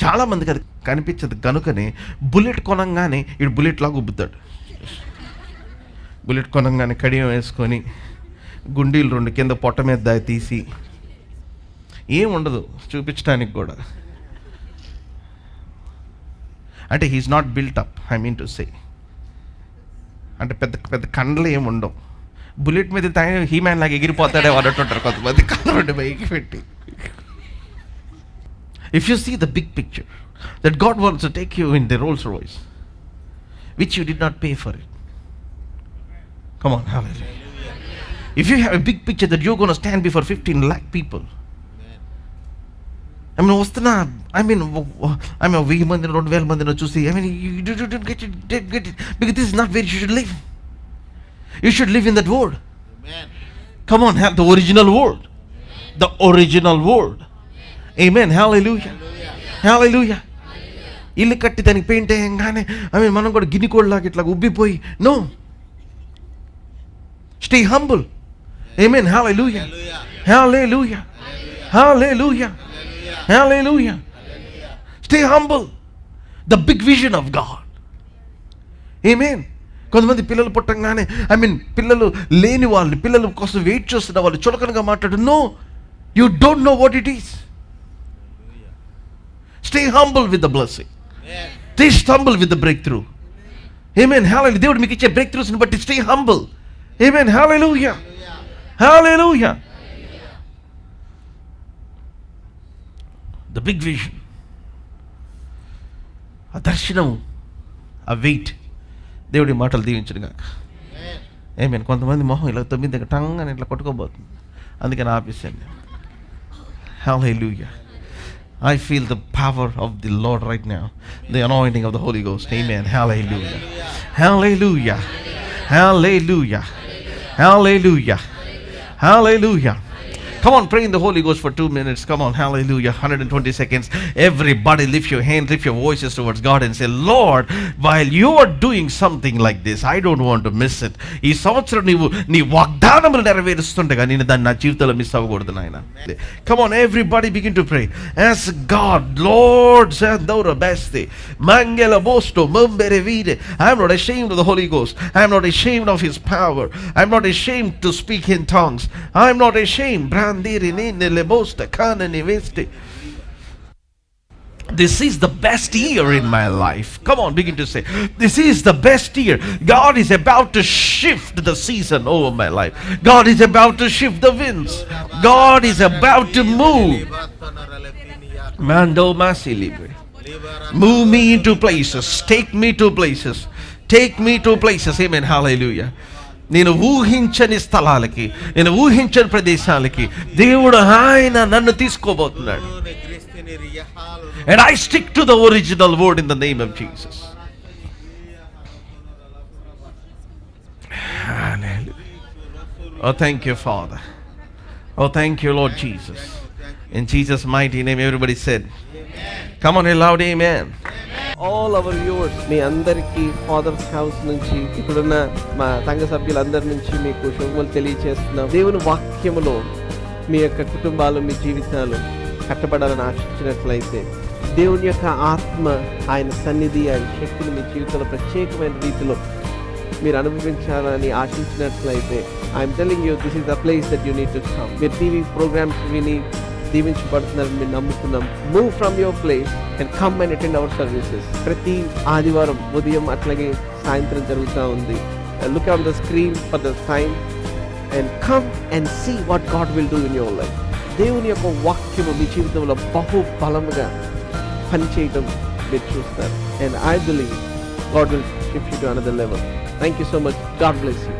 చాలామందికి అది కనిపించదు కనుకనే బుల్లెట్ కొనంగానే ఇటు బుల్లెట్ లాగా ఉబ్బుతాడు. బుల్లెట్ కొనంగానే కడియం వేసుకొని గుండీలు 2 కింద పొట్ట మీద తీసి ఏం ఉండదు చూపించడానికి కూడా. అంటే he's not built up, I mean to say. అంటే పెద్ద పెద్ద కండలు ఏమి ఉండవు. బుల్లెట్ మీద హీ మ్యాన్ లాగా ఎగిరిపోతాడే అన్నట్టుంటారు కొంతమంది కళ్ళు పైకి పెట్టి. If you see the big picture that God wants to take you in the Rolls Royce which you did not pay for it. Come on, hallelujah. If you have a big picture that you're going to stand before 15 lakh people, వస్తున్నా, 1000 మందిని 2000 మందిని చూసి, you didn't get it, because this is not where you should live. You should live in that word. Amen. Come on, have the original word. The original word. Amen. Hallelujah. Hallelujah. ఇల్లు కట్టి దానికి paint అయ్యంగానే మనం కూడా గిన్నెకోళ్ళలాగా ఇట్లా ఉబ్బిపోయి, no, stay humble. Amen. Hallelujah. Hallelujah. Hallelujah. Hallelujah. Stay humble. The big vision of God. Amen. కొంతమంది పిల్లలు పుట్టంగానే పిల్లలు లేని వాళ్ళని, పిల్లల కోసం వెయిట్ చేస్తున్న వాళ్ళు చులకనగా మాట్లాడు. No, you don't know what it is. Stay humble with the blessing. Stay humble with the breakthrough. Amen. Hallelujah. దేవుడు మీకు ఇచ్చే బ్రేక్ త్రూస్ని బట్టి stay humble. Amen. Hallelujah. Hallelujah. The big vision. ఆ దర్శనం, ఆ వెయిట్ దేవుడి మాటలు దీవించను గాక. ఏమేన్ కొంతమంది మొహం ఇలా 9 దగ్గర టంగ్ అని ఇట్లా కొట్టుకోబోతుంది, అందుకని ఆపేసాను. Hallelujah. I feel the power of the Lord right now, the anointing of the Holy Ghost. Amen. Hallelujah. Hallelujah. Hallelujah. Hallelujah. Hallelujah. Come on, pray in the Holy Ghost for 2 minutes. Come on, hallelujah. 120 seconds. Everybody lift your hands, lift your voices towards God and say, Lord, while you are doing something like this, I don't want to miss it. ఈ సంవత్సరం నీ వాగ్దానములు నెరవేరుస్తుండగా నేను దాన్ని నా జీవితంలో miss అవ్వకూడదు నాయన. Come on, everybody begin to pray. Ask God, Lord, Sandora Basti, Mangela Bosto, Mumbere Vide. I am not ashamed of the Holy Ghost. I am not ashamed of His power. I am not ashamed to speak in tongues. I am not ashamed. This is the best year in my life. Come on, begin to say, this is the best year. God is about to shift the season over my life. God is about to shift the winds. God is about to move. Mando Masi Libre. Move me into places. Take me to places. Take me to places. Amen. Hallelujah. నేను ఊహించని స్థలాలకి, నేను ఊహించని ప్రదేశాలకి దేవుడు ఆయన నన్ను తీసుకోబోతున్నాడు. And I stick to the original word in the name of Jesus. Hallelujah. Oh, thank you, Father. Oh, thank you, Lord Jesus. In Jesus' mighty name, everybody said, come on, a loud amen. All our viewers, మీ అందరికీ father's house నుంచి ఇప్పుడున్న మా సంఘ సభ్యులందరి నుంచి మీకు శుభములు తెలియజేస్తున్నాం. దేవుని వాక్యములో మీ యొక్క కుటుంబాలు, మీ జీవితాలు కట్టబడాలని ఆశించినట్లయితే, దేవుని యొక్క ఆత్మ, ఆయన సన్నిధి, ఆయన శక్తిని మీ జీవితంలో ప్రత్యేకమైన రీతిలో మీరు అనుభవించాలని ఆశించినట్లయితే, I'm telling you, this is the place that you need to come. మీరు టీవీ ప్రోగ్రామ్స్ విని దీవించబడుతున్నారని మేము నమ్ముతున్నాం. Move from your place and come and attend our services. ప్రతి ఆదివారం ఉదయం అట్లాగే సాయంత్రం జరుగుతూ ఉంది. Look on the screen for the sign and come and see what God will do in your life. దేవుని యొక్క వాక్యము మీ జీవితంలో బహు బలముగా పనిచేయడం మీరు చూస్తారు. And I believe God will shift you to another level. Thank you so much. God bless you.